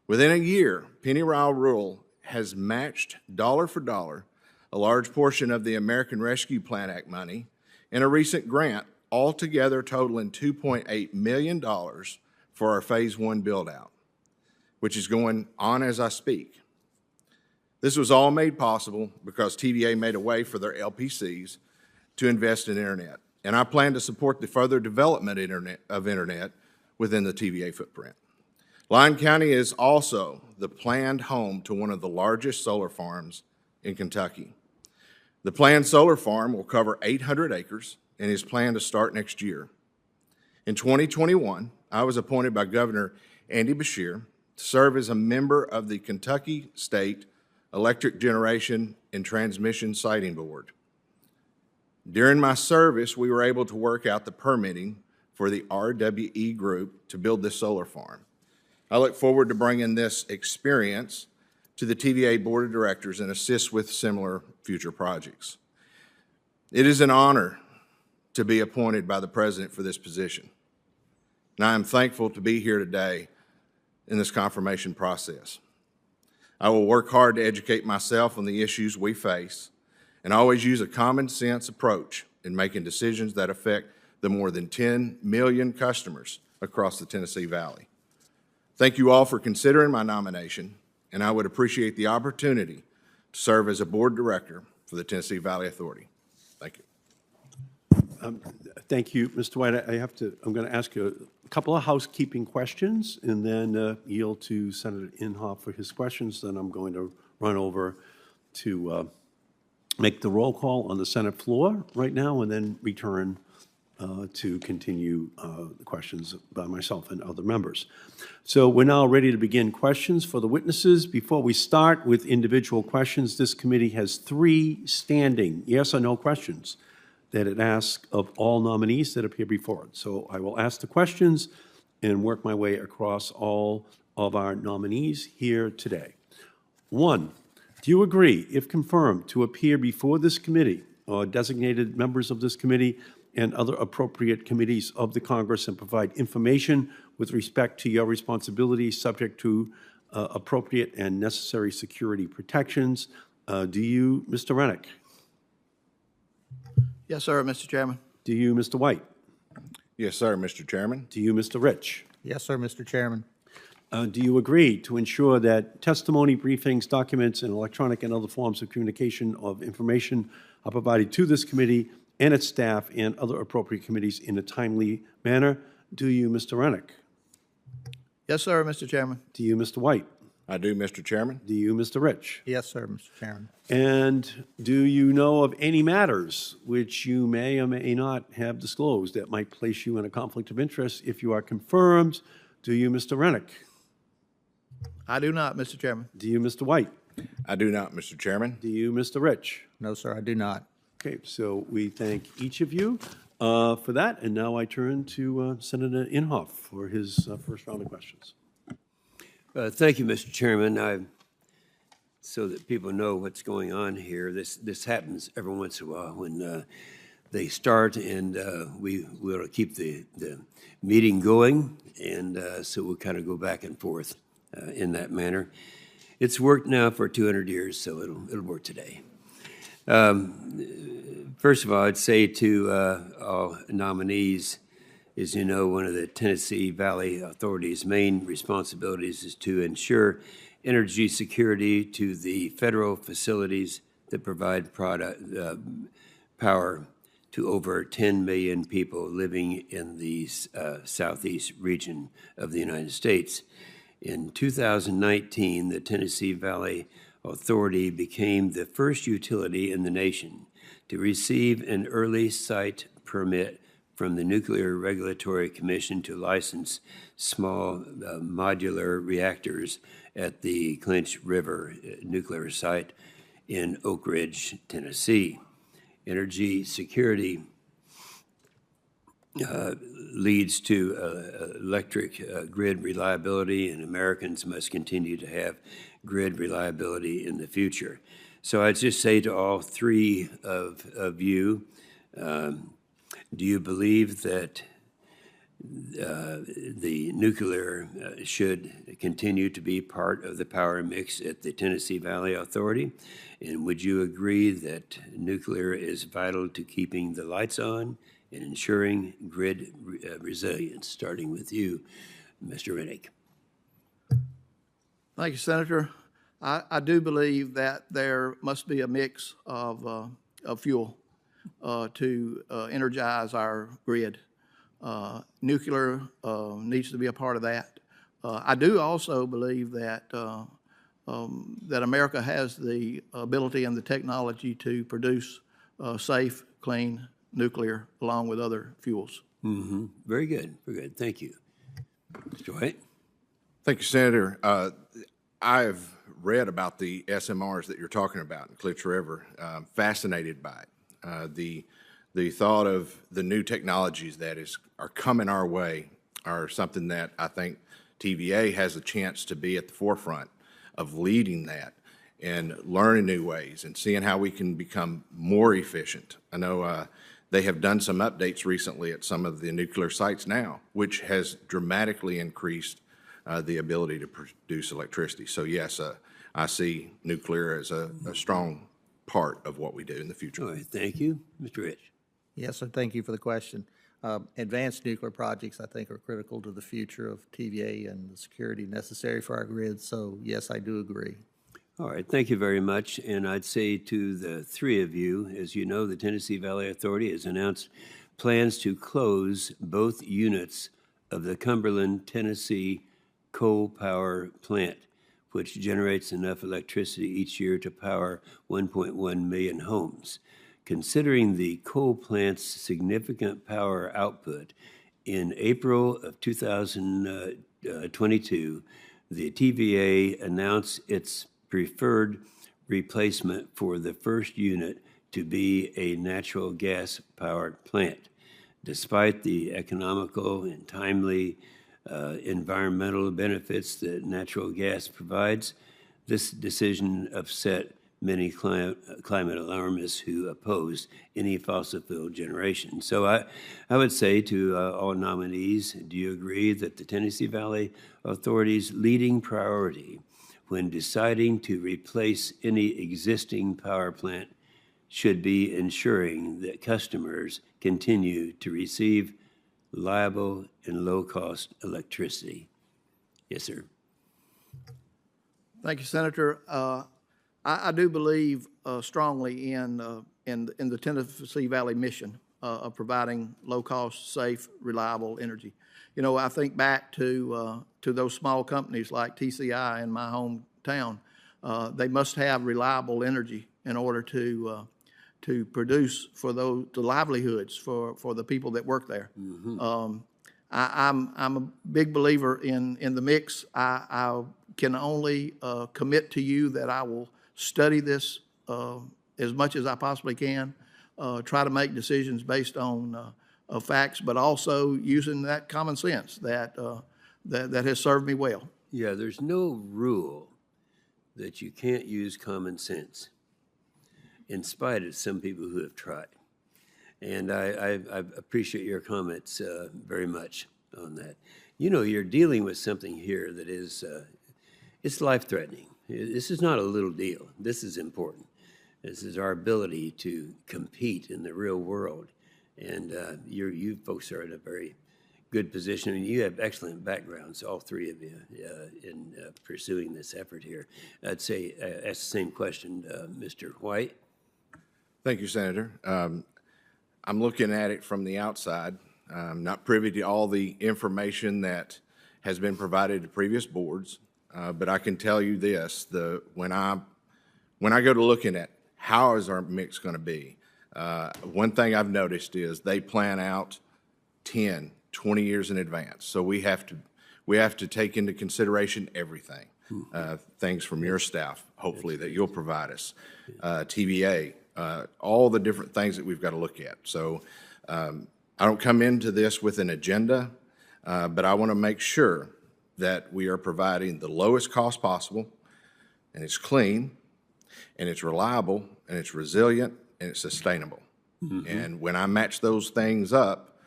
Within a year, Pennyrile Rural has matched dollar for dollar a large portion of the American Rescue Plan Act money and a recent grant, altogether totaling $2.8 million for our Phase 1 build-out, which is going on as I speak. This was all made possible because TVA made a way for their LPCs to invest in internet, and I plan to support the further development of internet within the TVA footprint. Lyon County is also the planned home to one of the largest solar farms in Kentucky. The planned solar farm will cover 800 acres and is planned to start next year. In 2021, I was appointed by Governor Andy Beshear to serve as a member of the Kentucky State Electric Generation and Transmission Siting Board. During my service, we were able to work out the permitting for the RWE group to build this solar farm. I look forward to bringing this experience to the TVA Board of Directors and assist with similar future projects. It is an honor to be appointed by the President for this position, and I am thankful to be here today in this confirmation process. I will work hard to educate myself on the issues we face and always use a common sense approach in making decisions that affect the more than 10 million customers across the Tennessee Valley. Thank you all for considering my nomination, and I would appreciate the opportunity to serve as a board director for the Tennessee Valley Authority. Thank you. Thank you, Mr. White. I'm going to ask you a couple of housekeeping questions and then yield to Senator Inhofe for his questions. Then I'm going to run over to make the roll call on the Senate floor right now and then return to continue the questions by myself and other members. So we're now ready to begin questions for the witnesses. Before we start with individual questions, this committee has 3 standing yes or no questions that it asks of all nominees that appear before it. So I will ask the questions and work my way across all of our nominees here today. 1, do you agree, if confirmed, to appear before this committee or designated members of this committee and other appropriate committees of the Congress and provide information with respect to your responsibilities subject to appropriate and necessary security protections? Do you, Mr. Rennick? Yes, sir, Mr. Chairman. Do you, Mr. White? Yes, sir, Mr. Chairman. Do you, Mr. Rich? Yes, sir, Mr. Chairman. Do you agree to ensure that testimony, briefings, documents, and electronic and other forms of communication of information are provided to this committee and its staff and other appropriate committees in a timely manner? Do you, Mr. Rennick? Yes, sir, Mr. Chairman. Do you, Mr. White? I do, Mr. Chairman. Do you, Mr. Rich? Yes, sir, Mr. Chairman. And do you know of any matters which you may or may not have disclosed that might place you in a conflict of interest? If you are confirmed, do you, Mr. Rennick? I do not, Mr. Chairman. Do you, Mr. White? I do not, Mr. Chairman. Do you, Mr. Rich? No, sir, I do not. Okay, so we thank each of you for that, and now I turn to Senator Inhofe for his first round of questions. Thank you, Mr. Chairman. So that people know what's going on here, this happens every once in a while when they start, and we will keep the meeting going, and so we'll kind of go back and forth in that manner. It's worked now for 200 years, so it'll work today. First of all, I'd say to all nominees, as you know, one of the Tennessee Valley Authority's main responsibilities is to ensure energy security to the federal facilities that provide power to over 10 million people living in the southeast region of the United States. In 2019, the Tennessee Valley Authority became the first utility in the nation to receive an early site permit from the Nuclear Regulatory Commission to license small modular reactors at the Clinch River nuclear site in Oak Ridge, Tennessee. Energy security leads to electric grid reliability, and Americans must continue to have grid reliability in the future. So I'd just say to all 3 of you, do you believe that the nuclear should continue to be part of the power mix at the Tennessee Valley Authority? And would you agree that nuclear is vital to keeping the lights on and ensuring grid resilience? Starting with you, Mr. Rennick. Thank you, Senator. I do believe that there must be a mix of fuel. to energize our grid. Nuclear needs to be a part of that. I do also believe that that America has the ability and the technology to produce safe, clean nuclear along with other fuels. Mm-hmm. Very good, very good. Thank you. Mr. White? Thank you, Senator. I've read about the SMRs that you're talking about in Klitsch River. Fascinated by it. The thought of the new technologies that are coming our way are something that I think TVA has a chance to be at the forefront of leading that and learning new ways and seeing how we can become more efficient. I know they have done some updates recently at some of the nuclear sites now, which has dramatically increased the ability to produce electricity. So yes, I see nuclear as a strong part of what we do in the future. All right, thank you. Mr. Rich? Yes, sir. Thank you for the question. Advanced nuclear projects, I think, are critical to the future of TVA and the security necessary for our grid. So, yes, I do agree. All right, thank you very much. And I'd say to the three of you, as you know, the Tennessee Valley Authority has announced plans to close both units of the Cumberland, Tennessee coal power plant, which generates enough electricity each year to power 1.1 million homes. Considering the coal plant's significant power output, in April of 2022, the TVA announced its preferred replacement for the first unit to be a natural gas-powered plant. Despite the economical and timely environmental benefits that natural gas provides, this decision upset many climate alarmists who oppose any fossil fuel generation. So I would say to all nominees, do you agree that the Tennessee Valley Authority's leading priority when deciding to replace any existing power plant should be ensuring that customers continue to receive reliable and low-cost electricity? Yes, sir. Thank you, Senator. I do believe strongly in the Tennessee Valley mission of providing low-cost, safe, reliable energy. You know, I think back to those small companies like TCI in my hometown. They must have reliable energy in order to produce for the livelihoods for the people that work there. Mm-hmm. I'm a big believer in the mix. I can only commit to you that I will study this as much as I possibly can, try to make decisions based on facts, but also using that common sense that has served me well. Yeah, there's no rule that you can't use common sense, in spite of some people who have tried. And I appreciate your comments very much on that. You know, you're dealing with something here that is, it's life-threatening. This is not a little deal. This is important. This is our ability to compete in the real world. And you folks are in a very good position. And you have excellent backgrounds, all three of you, in pursuing this effort here. I'd say, ask the same question, Mr. White. Thank you, Senator. I'm looking at it from the outside. I'm not privy to all the information that has been provided to previous boards. But I can tell you this, when I go to looking at how is our mix going to be, one thing I've noticed is they plan out 10, 20 years in advance. So we have to take into consideration everything, things from your staff, hopefully, that you'll provide us, TVA, all the different things that we've got to look at. So I don't come into this with an agenda, but I want to make sure that we are providing the lowest cost possible, and it's clean, and it's reliable, and it's resilient, and it's sustainable. Mm-hmm. And when I match those things up,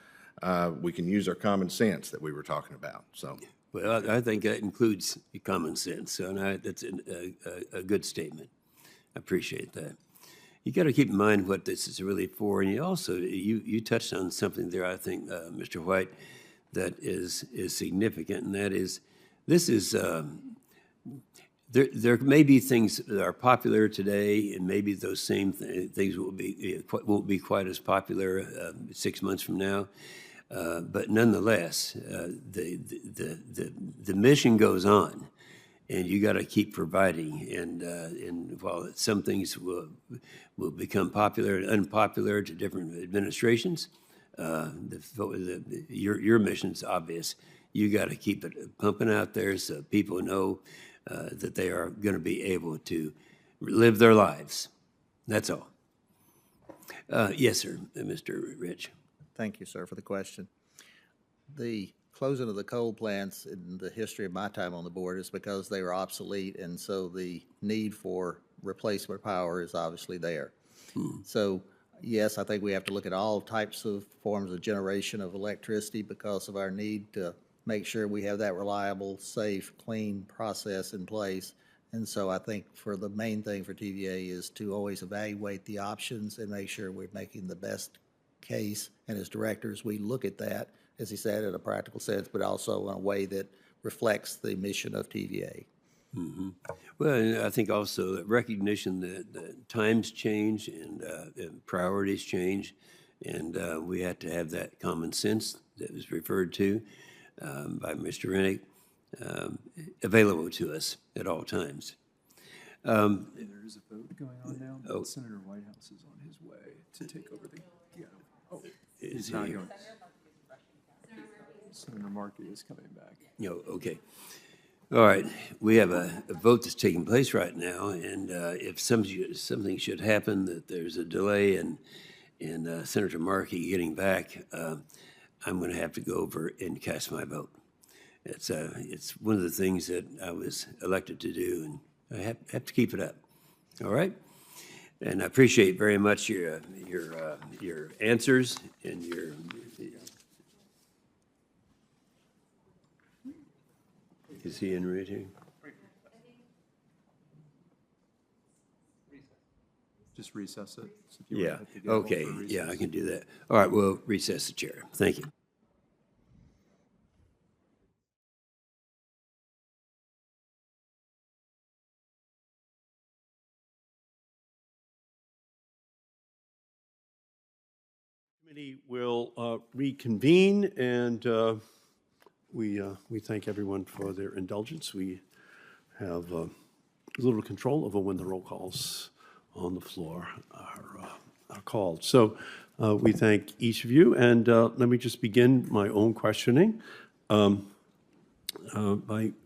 we can use our common sense that we were talking about. So, well, I think that includes common sense, and that's a good statement. I appreciate that. You got to keep in mind what this is really for, and you also you touched on something there, I think, Mr. White, that is significant, and that is this is There may be things that are popular today, and maybe those same things won't be quite as popular 6 months from now. But nonetheless, the mission goes on, and you got to keep providing. And while some things will become popular and unpopular to different administrations, your mission's obvious. You got to keep it pumping out there so people know that they are going to be able to live their lives. That's all. Yes, sir, Mr. Rich. Thank you, sir, for the question. The closing of the coal plants in the history of my time on the board is because they were obsolete, and so the need for replacement power is obviously there. So, yes, I think we have to look at all types of forms of generation of electricity because of our need to make sure we have that reliable, safe, clean process in place. And so I think for the main thing for TVA is to always evaluate the options and make sure we're making the best case. And as directors, we look at that, as he said, in a practical sense, but also in a way that reflects the mission of TVA. Mm-hmm. Well, and I think also that recognition that times change and priorities change, and we have to have that common sense that was referred to by Mr. Rennick available to us at all times. There is a vote going on now. But Senator Whitehouse is on his way to take over the. Yeah. Oh, he's not going. Senator Markey is coming back. Okay. All right. We have a vote that's taking place right now, and if something should happen that there's a delay in Senator Markey getting back, I'm going to have to go over and cast my vote. It's one of the things that I was elected to do, and I have to keep it up. All right? And I appreciate very much your answers and your. Is he in rating? Just recess it. So if you Yeah. want to hit the gavel Okay. for recess. Yeah, I can do that. All right. We'll recess the chair. Thank you. Committee will reconvene, and we thank everyone for their indulgence. We have little control over when the roll calls on the floor are called. So we thank each of you, and let me just begin my own questioning by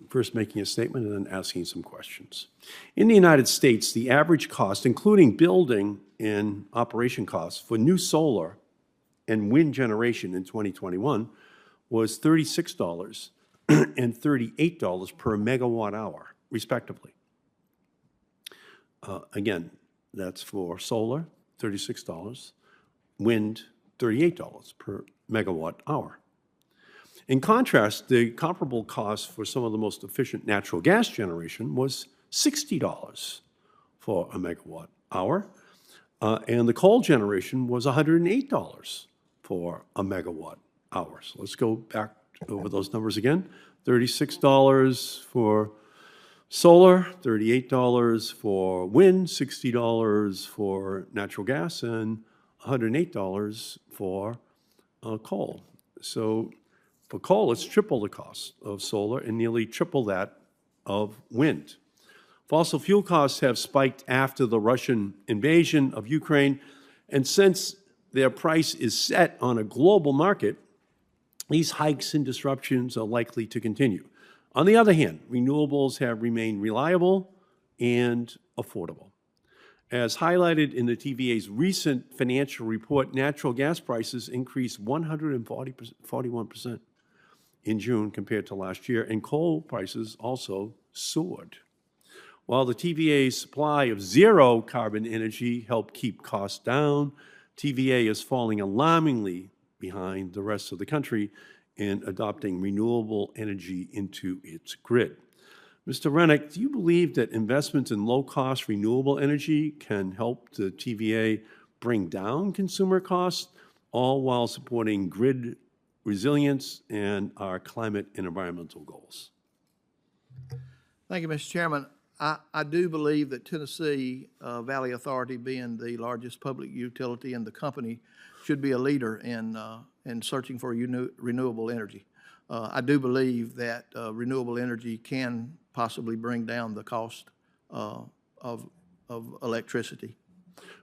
first making a statement and then asking some questions. In the United States, the average cost, including building and operation costs for new solar and wind generation in 2021 was $36 and $38 per megawatt hour, respectively. Again, that's for solar, $36, wind, $38 per megawatt hour. In contrast, the comparable cost for some of the most efficient natural gas generation was $60 for a megawatt hour, and the coal generation was $108 for a megawatt hour. So let's go back over those numbers again. $36 for solar, $38 for wind, $60 for natural gas, and $108 for coal. So for coal, it's triple the cost of solar and nearly triple that of wind. Fossil fuel costs have spiked after the Russian invasion of Ukraine, and since their price is set on a global market, these hikes and disruptions are likely to continue. On the other hand, renewables have remained reliable and affordable. As highlighted in the TVA's recent financial report, natural gas prices increased 141% in June compared to last year, and coal prices also soared. While the TVA's supply of zero carbon energy helped keep costs down, TVA is falling alarmingly behind the rest of the country in adopting renewable energy into its grid. Mr. Rennick, do you believe that investments in low-cost renewable energy can help the TVA bring down consumer costs, all while supporting grid resilience and our climate and environmental goals? Thank you, Mr. Chairman. I do believe that Tennessee Valley Authority, being the largest public utility in the company, should be a leader in searching for renewable energy. I do believe that renewable energy can possibly bring down the cost of electricity.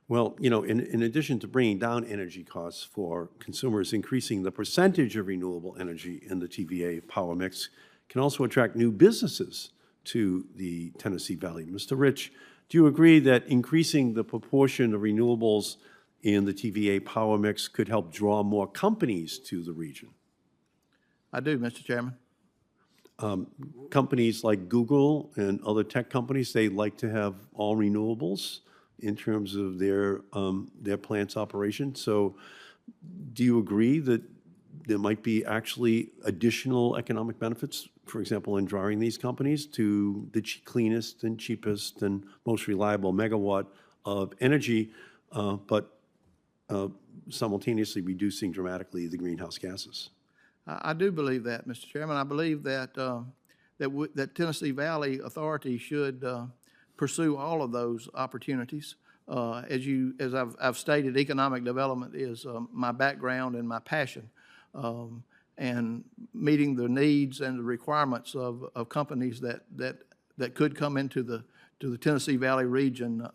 Well, in addition to bringing down energy costs for consumers, increasing the percentage of renewable energy in the TVA power mix can also attract new businesses to the Tennessee Valley. Mr. Rich, do you agree that increasing the proportion of renewables in the TVA power mix could help draw more companies to the region? I do, Mr. Chairman. Companies like Google and other tech companies, they like to have all renewables in terms of their plant's operation. So do you agree that there might be actually additional economic benefits, for example, in drawing these companies to the cleanest and cheapest and most reliable megawatt of energy, but simultaneously reducing dramatically the greenhouse gases? I do believe that, Mr. Chairman. I believe that that Tennessee Valley Authority should pursue all of those opportunities. As I've stated, economic development is my background and my passion, and meeting the needs and the requirements of companies that could come into the Tennessee Valley region.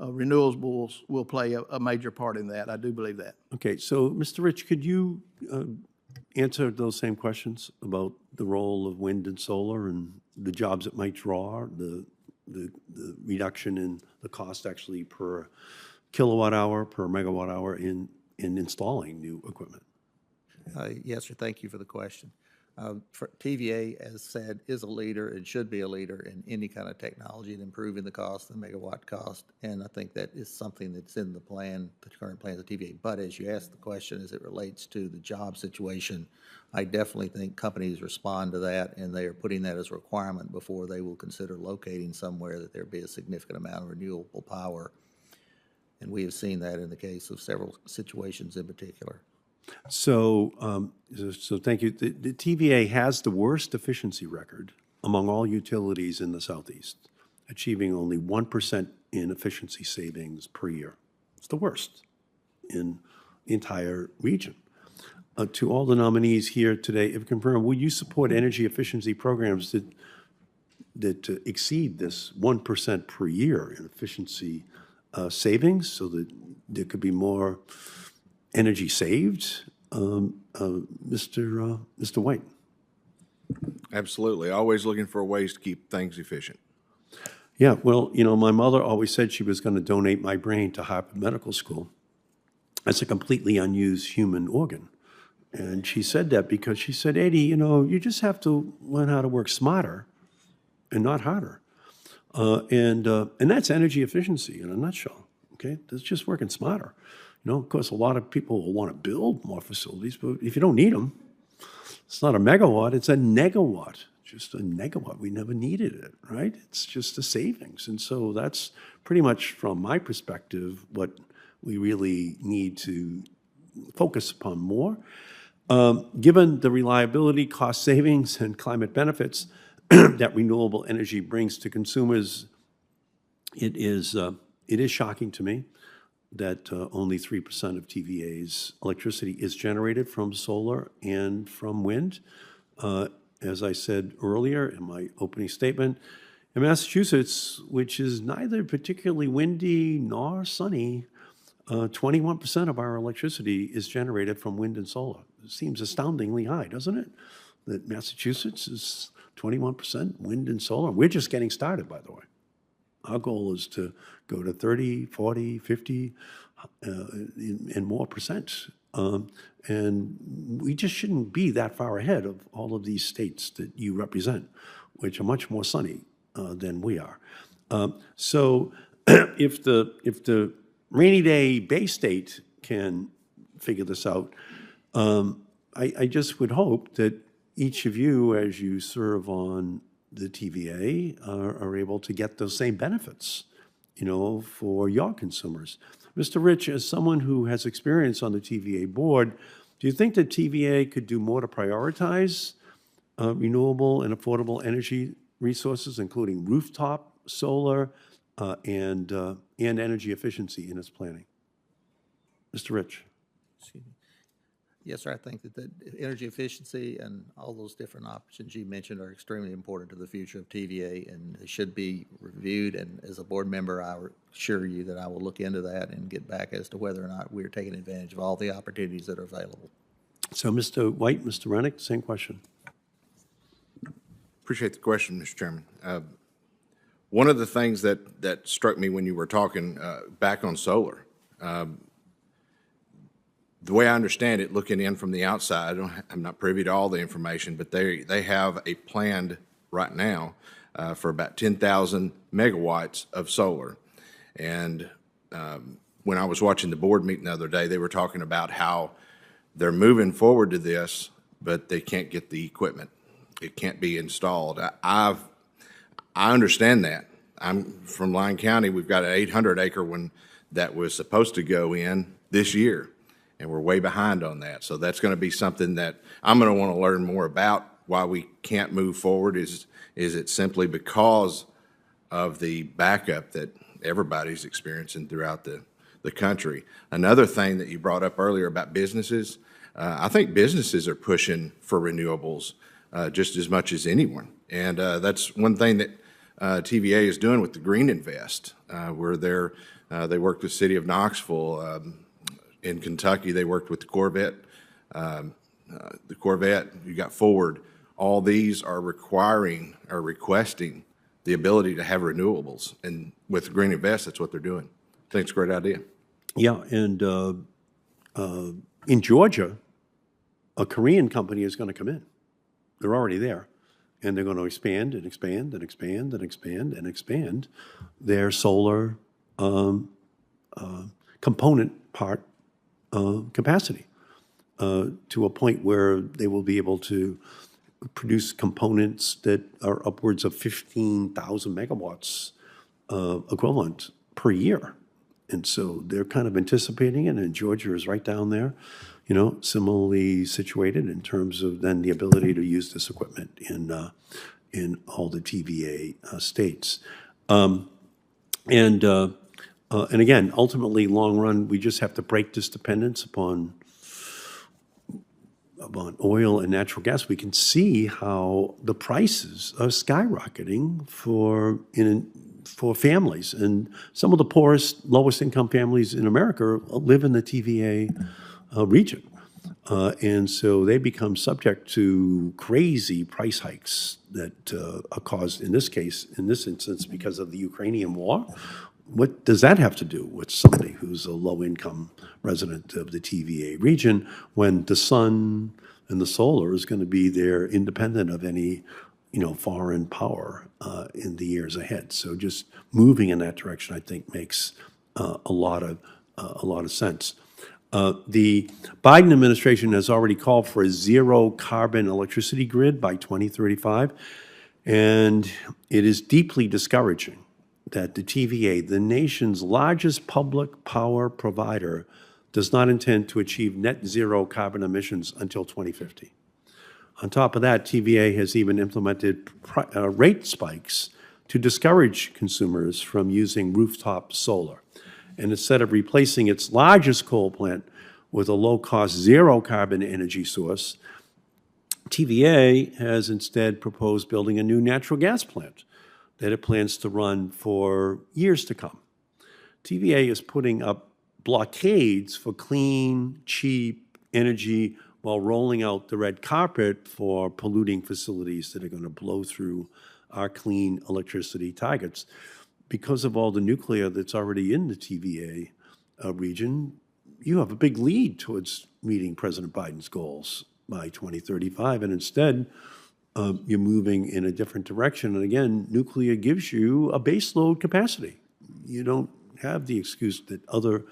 Renewables will play a major part in that. I do believe that. Okay, so Mr. Rich, could you answer those same questions about the role of wind and solar and the jobs it might draw, the reduction in the cost actually per kilowatt hour, per megawatt hour in installing new equipment? Yes, sir. Thank you for the question. TVA, as said, is a leader and should be a leader in any kind of technology and improving the cost, the megawatt cost. And I think that is something that's in the plan, the current plans of TVA. But as you asked the question, as it relates to the job situation, I definitely think companies respond to that, and they are putting that as a requirement before they will consider locating somewhere that there be a significant amount of renewable power. And we have seen that in the case of several situations in particular. So thank you. The TVA has the worst efficiency record among all utilities in the Southeast, achieving only 1% in efficiency savings per year. It's the worst in the entire region. To all the nominees here today, if confirmed, will you support energy efficiency programs that exceed this 1% per year in efficiency savings so that there could be more energy saved? Mr. White? Absolutely. Always looking for ways to keep things efficient. Yeah, well, my mother always said she was going to donate my brain to Harvard Medical School. That's a completely unused human organ. And she said that because she said, Eddie, you just have to learn how to work smarter and not harder. And that's energy efficiency in a nutshell, okay? That's just working smarter. Of course, a lot of people will want to build more facilities, but if you don't need them, it's not a megawatt, it's a negawatt. Just a negawatt. We never needed it, right? It's just a savings. And so that's pretty much, from my perspective, what we really need to focus upon more. Given the reliability, cost savings, and climate benefits that renewable energy brings to consumers, it is shocking to me that only 3% of TVA's electricity is generated from solar and from wind. As I said earlier in my opening statement, in Massachusetts, which is neither particularly windy nor sunny, 21% of our electricity is generated from wind and solar. It seems astoundingly high, doesn't it? That Massachusetts is 21% wind and solar. We're just getting started, by the way. Our goal is to go to 30, 40, 50, and more percent. And we just shouldn't be that far ahead of all of these states that you represent, which are much more sunny than we are. So if the rainy day Bay State can figure this out, I just would hope that each of you, as you serve on the TVA, are able to get those same benefits, for your consumers. Mr. Rich, as someone who has experience on the TVA board, do you think that TVA could do more to prioritize renewable and affordable energy resources, including rooftop solar, and energy efficiency in its planning. Mr. Rich. Yes, sir, I think that energy efficiency and all those different options you mentioned are extremely important to the future of TVA, and they should be reviewed. And as a board member, I assure you that I will look into that and get back as to whether or not we're taking advantage of all the opportunities that are available. So, Mr. White, Mr. Rennick, same question. Appreciate the question, Mr. Chairman. One of the things that struck me when you were talking back on solar, the way I understand it, looking in from the outside, I'm not privy to all the information, but they have a planned right now for about 10,000 megawatts of solar. And when I was watching the board meeting the other day, they were talking about how they're moving forward to this, but they can't get the equipment. It can't be installed. I understand that. I'm from Lyon County. We've got an 800-acre one that was supposed to go in this year, and we're way behind on that. So that's going to be something that I'm going to want to learn more about. Why we can't move forward is it simply because of the backup that everybody's experiencing throughout the country. Another thing that you brought up earlier about businesses, I think businesses are pushing for renewables just as much as anyone. And that's one thing that TVA is doing with the Green Invest, where they worked with the city of Knoxville. In Kentucky, they worked with the Corvette. You got Ford. All these are requesting the ability to have renewables. And with Green Invest, that's what they're doing. I think it's a great idea. Yeah, and in Georgia, a Korean company is going to come in. They're already there. And they're going to expand and expand and expand and expand and expand their solar component part capacity to a point where they will be able to produce components that are upwards of 15,000 megawatts equivalent per year. And so they're kind of anticipating it, and Georgia is right down there, similarly situated in terms of then the ability to use this equipment in all the TVA states. And again, ultimately, long run, we just have to break this dependence upon oil and natural gas. We can see how the prices are skyrocketing for families. And some of the poorest, lowest income families in America live in the TVA region. And so they become subject to crazy price hikes that are caused, in this instance, because of the Ukrainian war. What does that have to do with somebody who's a low-income resident of the TVA region when the sun and the solar is going to be there independent of any, foreign power in the years ahead? So just moving in that direction, I think, makes a lot of sense. The Biden administration has already called for a zero-carbon electricity grid by 2035, and it is deeply discouraging that the TVA, the nation's largest public power provider, does not intend to achieve net zero carbon emissions until 2050. On top of that, TVA has even implemented rate spikes to discourage consumers from using rooftop solar. And instead of replacing its largest coal plant with a low-cost, zero-carbon energy source, TVA has instead proposed building a new natural gas plant that it plans to run for years to come. TVA is putting up blockades for clean, cheap energy while rolling out the red carpet for polluting facilities that are going to blow through our clean electricity targets. Because of all the nuclear that's already in the TVA region, you have a big lead towards meeting President Biden's goals by 2035, and instead, you're moving in a different direction. And again, nuclear gives you a baseload capacity. You don't have the excuse that other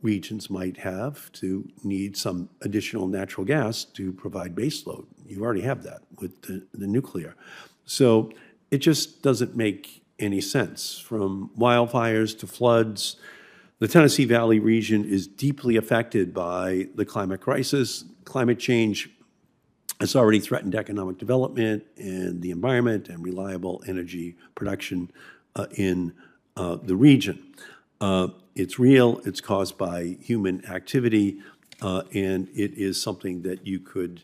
regions might have to need some additional natural gas to provide baseload. You already have that with the nuclear. So it just doesn't make any sense. From wildfires to floods, the Tennessee Valley region is deeply affected by the climate crisis. Climate change has already threatened economic development and the environment and reliable energy production in the region. It's real, it's caused by human activity, and it is something that you could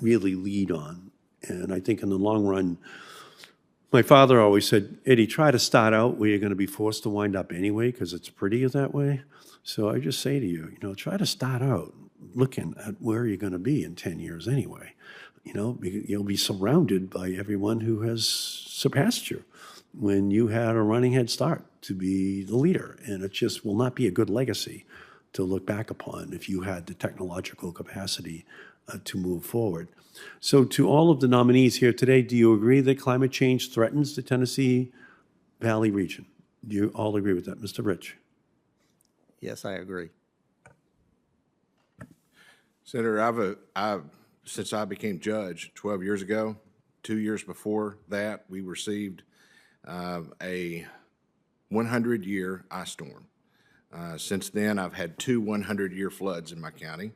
really lead on. And I think in the long run, my father always said, Eddie, try to start out where you're going to be forced to wind up anyway, because it's prettier that way. So I just say to you, try to start out looking at where you're going to be in 10 years anyway. You'll be surrounded by everyone who has surpassed you when you had a running head start to be the leader. And it just will not be a good legacy to look back upon if you had the technological capacity to move forward. So to all of the nominees here today, do you agree that climate change threatens the Tennessee Valley region? Do you all agree with that? Mr. Rich? Yes, I agree. Senator, since I became judge 12 years ago, 2 years before that, we received a 100-year ice storm. Since then, I've had 2 100-year floods in my county.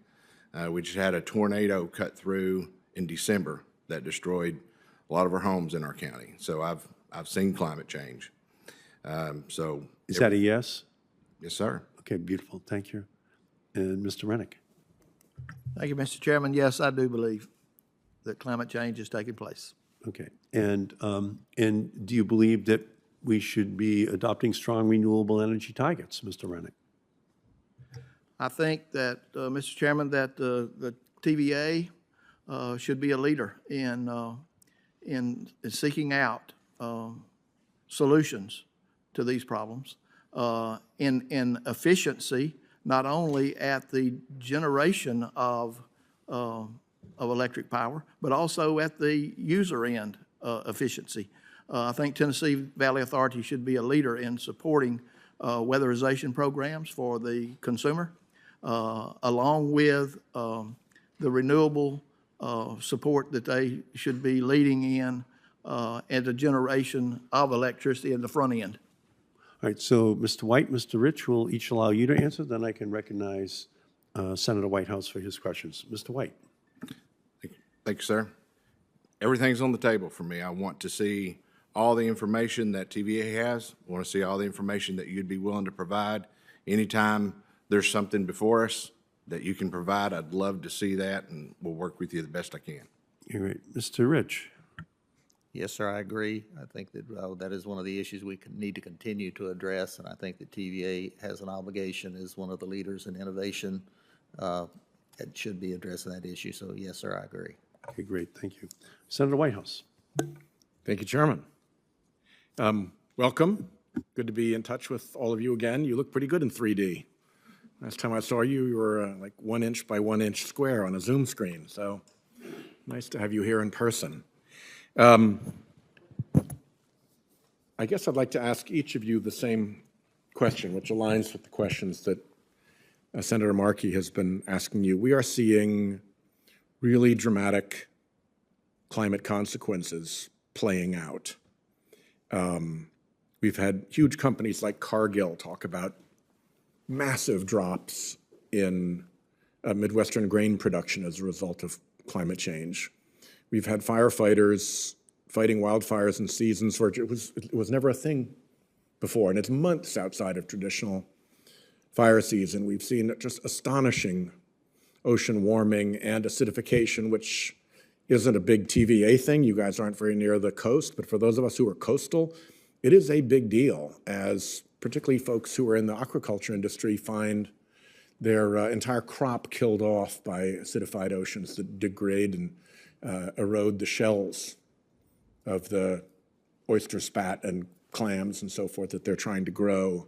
We just had a tornado cut through in December that destroyed a lot of our homes in our county. So I've seen climate change. Is that a yes? Yes, sir. Okay, beautiful. Thank you. And Mr. Rennick? Thank you, Mr. Chairman. Yes, I do believe that climate change is taking place. Okay. And do you believe that we should be adopting strong renewable energy targets, Mr. Rennick? I think that, Mr. Chairman, that the TVA should be a leader in seeking out solutions to these problems in efficiency, not only at the generation of electric power, but also at the user end efficiency. I think Tennessee Valley Authority should be a leader in supporting weatherization programs for the consumer, along with the renewable support that they should be leading in at the generation of electricity in the front end. All right, so Mr. White, Mr. Rich will each allow you to answer, then I can recognize Senator Whitehouse for his questions. Mr. White. Thank you, sir. Everything's on the table for me. I want to see all the information that TVA has. I want to see all the information that you'd be willing to provide. Anytime there's something before us that you can provide, I'd love to see that, and we'll work with you the best I can. All right, Mr. Rich. Yes, sir, I agree. I think that that is one of the issues we need to continue to address, and I think that TVA has an obligation as one of the leaders in innovation that should be addressing that issue. So yes, sir, I agree. Okay, great, thank you. Senator Whitehouse. Thank you, Chairman. Welcome. Good to be in touch with all of you again. You look pretty good in 3D. Last time I saw you, you were like 1 inch by 1 inch square on a Zoom screen. So nice to have you here in person. I guess I'd like to ask each of you the same question, which aligns with the questions that Senator Markey has been asking you. We are seeing really dramatic climate consequences playing out. We've had huge companies like Cargill talk about massive drops in Midwestern grain production as a result of climate change. We've had firefighters fighting wildfires in seasons where it was never a thing before, and it's months outside of traditional fire season. We've seen just astonishing ocean warming and acidification, which isn't a big TVA thing. You guys aren't very near the coast, but for those of us who are coastal, it is a big deal, as particularly folks who are in the aquaculture industry find their entire crop killed off by acidified oceans that degrade and erode the shells of the oyster spat and clams and so forth that they're trying to grow.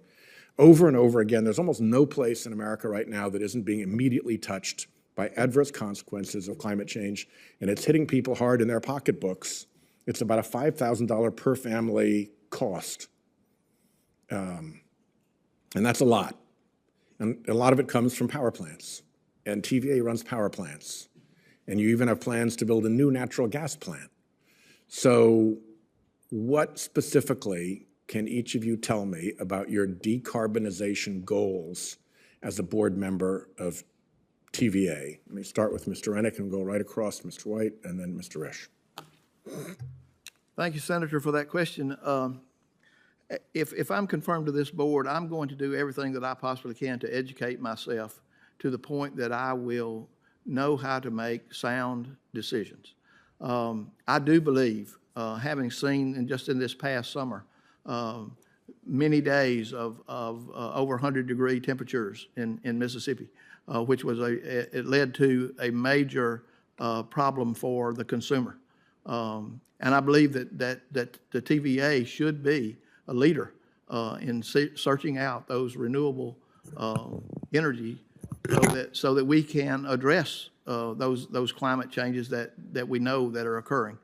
Over and over again, there's almost no place in America right now that isn't being immediately touched by adverse consequences of climate change, and it's hitting people hard in their pocketbooks. It's about a $5,000 per family cost, and that's a lot. And a lot of it comes from power plants, and TVA runs power plants. And you even have plans to build a new natural gas plant. So what specifically can each of you tell me about your decarbonization goals as a board member of TVA? Let me start with Mr. Rennick and go right across to Mr. White and then Mr. Risch. Thank you, Senator, for that question. if I'm confirmed to this board, I'm going to do everything that I possibly can to educate myself to the point that I will know how to make sound decisions. I do believe, having seen, and just in this past summer, many days of over 100-degree temperatures in Mississippi, which was it led to a major problem for the consumer. And I believe that the TVA should be a leader in searching out those renewable energy so that we can address those climate changes that we know that are occurring.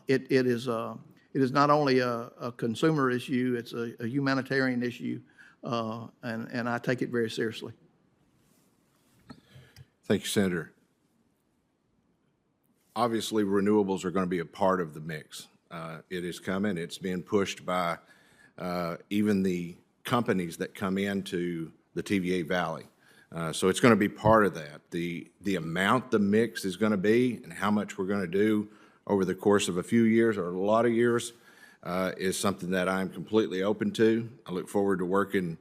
It is not only a consumer issue, it's a humanitarian issue, and I take it very seriously. Thank you, Senator. Obviously, renewables are going to be a part of the mix. It is coming. It's being pushed by even the companies that come into the TVA Valley. So it's going to be part of that. The amount the mix is going to be and how much we're going to do over the course of a few years or a lot of years is something that I'm completely open to. I look forward to working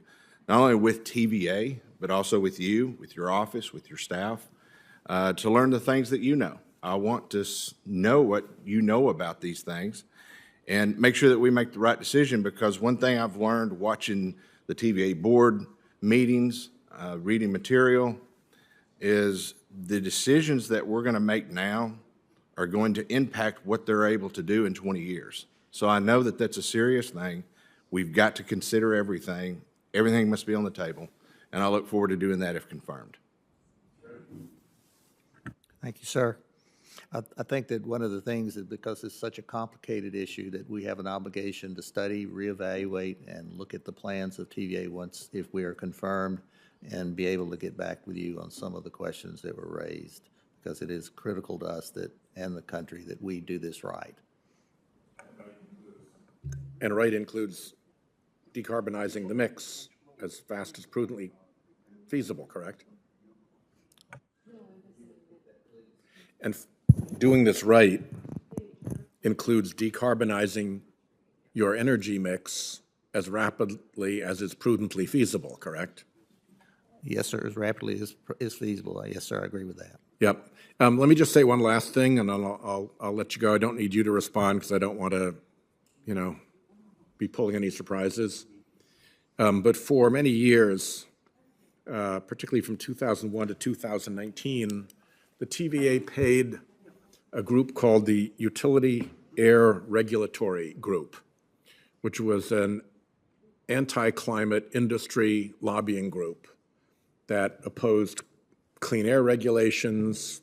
not only with TVA, but also with you, with your office, with your staff, to learn the things that you know. I want to know what you know about these things and make sure that we make the right decision, because one thing I've learned watching the TVA board meetings, reading material, is the decisions that we're going to make now are going to impact what they're able to do in 20 years. So I know that that's a serious thing. We've got to consider everything. Everything must be on the table, and I look forward to doing that if confirmed. Thank you, sir. I think that one of the things is because it's such a complicated issue that we have an obligation to study, reevaluate, and look at the plans of TVA once, if we are confirmed, and be able to get back with you on some of the questions that were raised, because it is critical to us that, and the country, that we do this right. And right includes decarbonizing the mix as fast as prudently feasible, correct? And doing this right includes decarbonizing your energy mix as rapidly as is prudently feasible, correct? Yes, sir, as rapidly as feasible. Yes, sir, I agree with that. Yep. Let me just say one last thing, and I'll let you go. I don't need you to respond because I don't want to, be pulling any surprises. But for many years, particularly from 2001 to 2019, the TVA paid a group called the Utility Air Regulatory Group, which was an anti-climate industry lobbying group that opposed clean air regulations,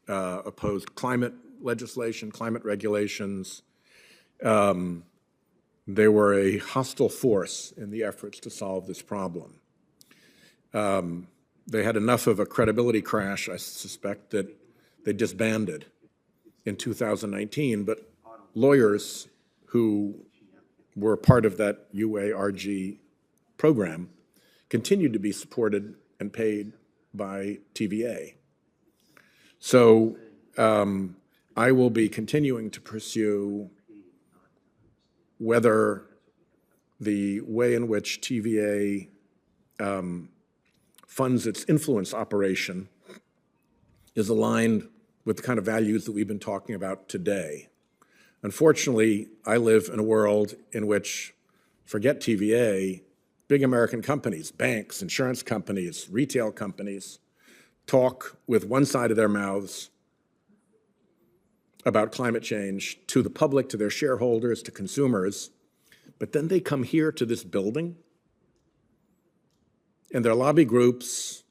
opposed climate legislation, climate regulations. They were a hostile force in the efforts to solve this problem. They had enough of a credibility crash, I suspect, that they disbanded in 2019, but lawyers who were part of that UARG program continued to be supported and paid by TVA. So I will be continuing to pursue whether the way in which TVA funds its influence operation is aligned with the kind of values that we've been talking about today. Unfortunately, I live in a world in which, forget TVA, big American companies, banks, insurance companies, retail companies, talk with one side of their mouths about climate change to the public, to their shareholders, to consumers, but then they come here to this building and their lobby groups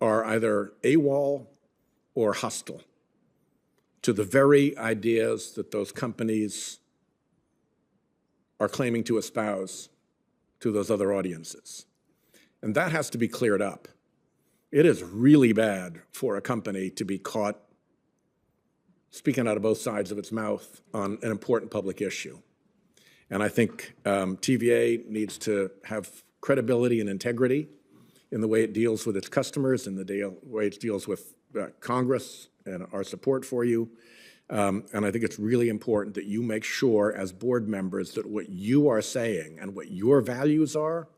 are either AWOL or hostile to the very ideas that those companies are claiming to espouse to those other audiences. And that has to be cleared up. It is really bad for a company to be caught speaking out of both sides of its mouth on an important public issue. And I think TVA needs to have credibility and integrity in the way it deals with its customers and the way it deals with Congress and our support for you. And I think it's really important that you make sure as board members that what you are saying and what your values are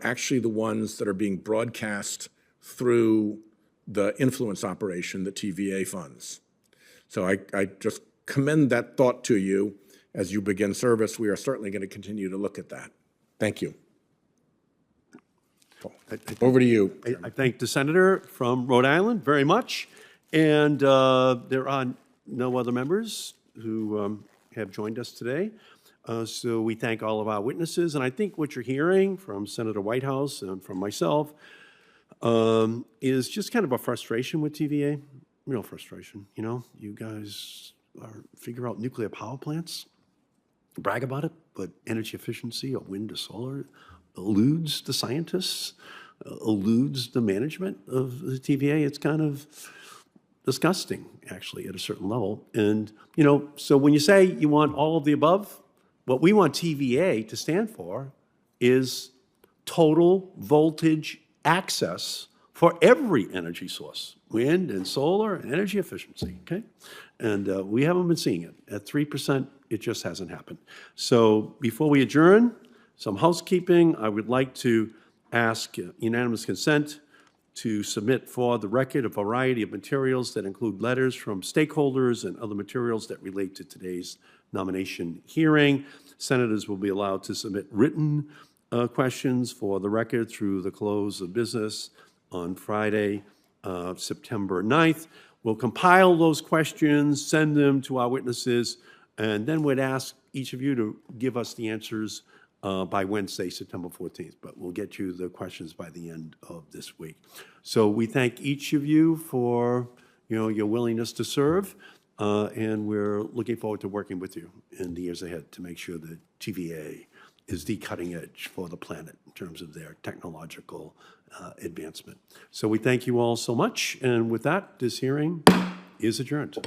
actually the ones that are being broadcast through the influence operation that TVA funds. So I just commend that thought to you as you begin service. We are certainly going to continue to look at that. Thank you. Over to you. I thank the senator from Rhode Island very much. And there are no other members who have joined us today. So we thank all of our witnesses. And I think what you're hearing from Senator Whitehouse and from myself is just kind of a frustration with TVA, real frustration. You know, you guys figure out nuclear power plants, brag about it, but energy efficiency of wind or solar eludes the scientists, eludes the management of the TVA. It's kind of disgusting, actually, at a certain level. And, you know, so when you say you want all of the above, what we want TVA to stand for is total voltage access for every energy source, wind and solar and energy efficiency, okay? And we haven't been seeing it. At 3%, it just hasn't happened. So before we adjourn, some housekeeping. I would like to ask unanimous consent to submit for the record a variety of materials that include letters from stakeholders and other materials that relate to today's nomination hearing. Senators will be allowed to submit written questions for the record through the close of business on Friday, September 9th. We'll compile those questions, send them to our witnesses, and then we'd ask each of you to give us the answers by Wednesday, September 14th. But we'll get you the questions by the end of this week. So we thank each of you for your willingness to serve, and we're looking forward to working with you in the years ahead to make sure that TVA is the cutting edge for the planet in terms of their technological advancement. So we thank you all so much, and with that, this hearing is adjourned.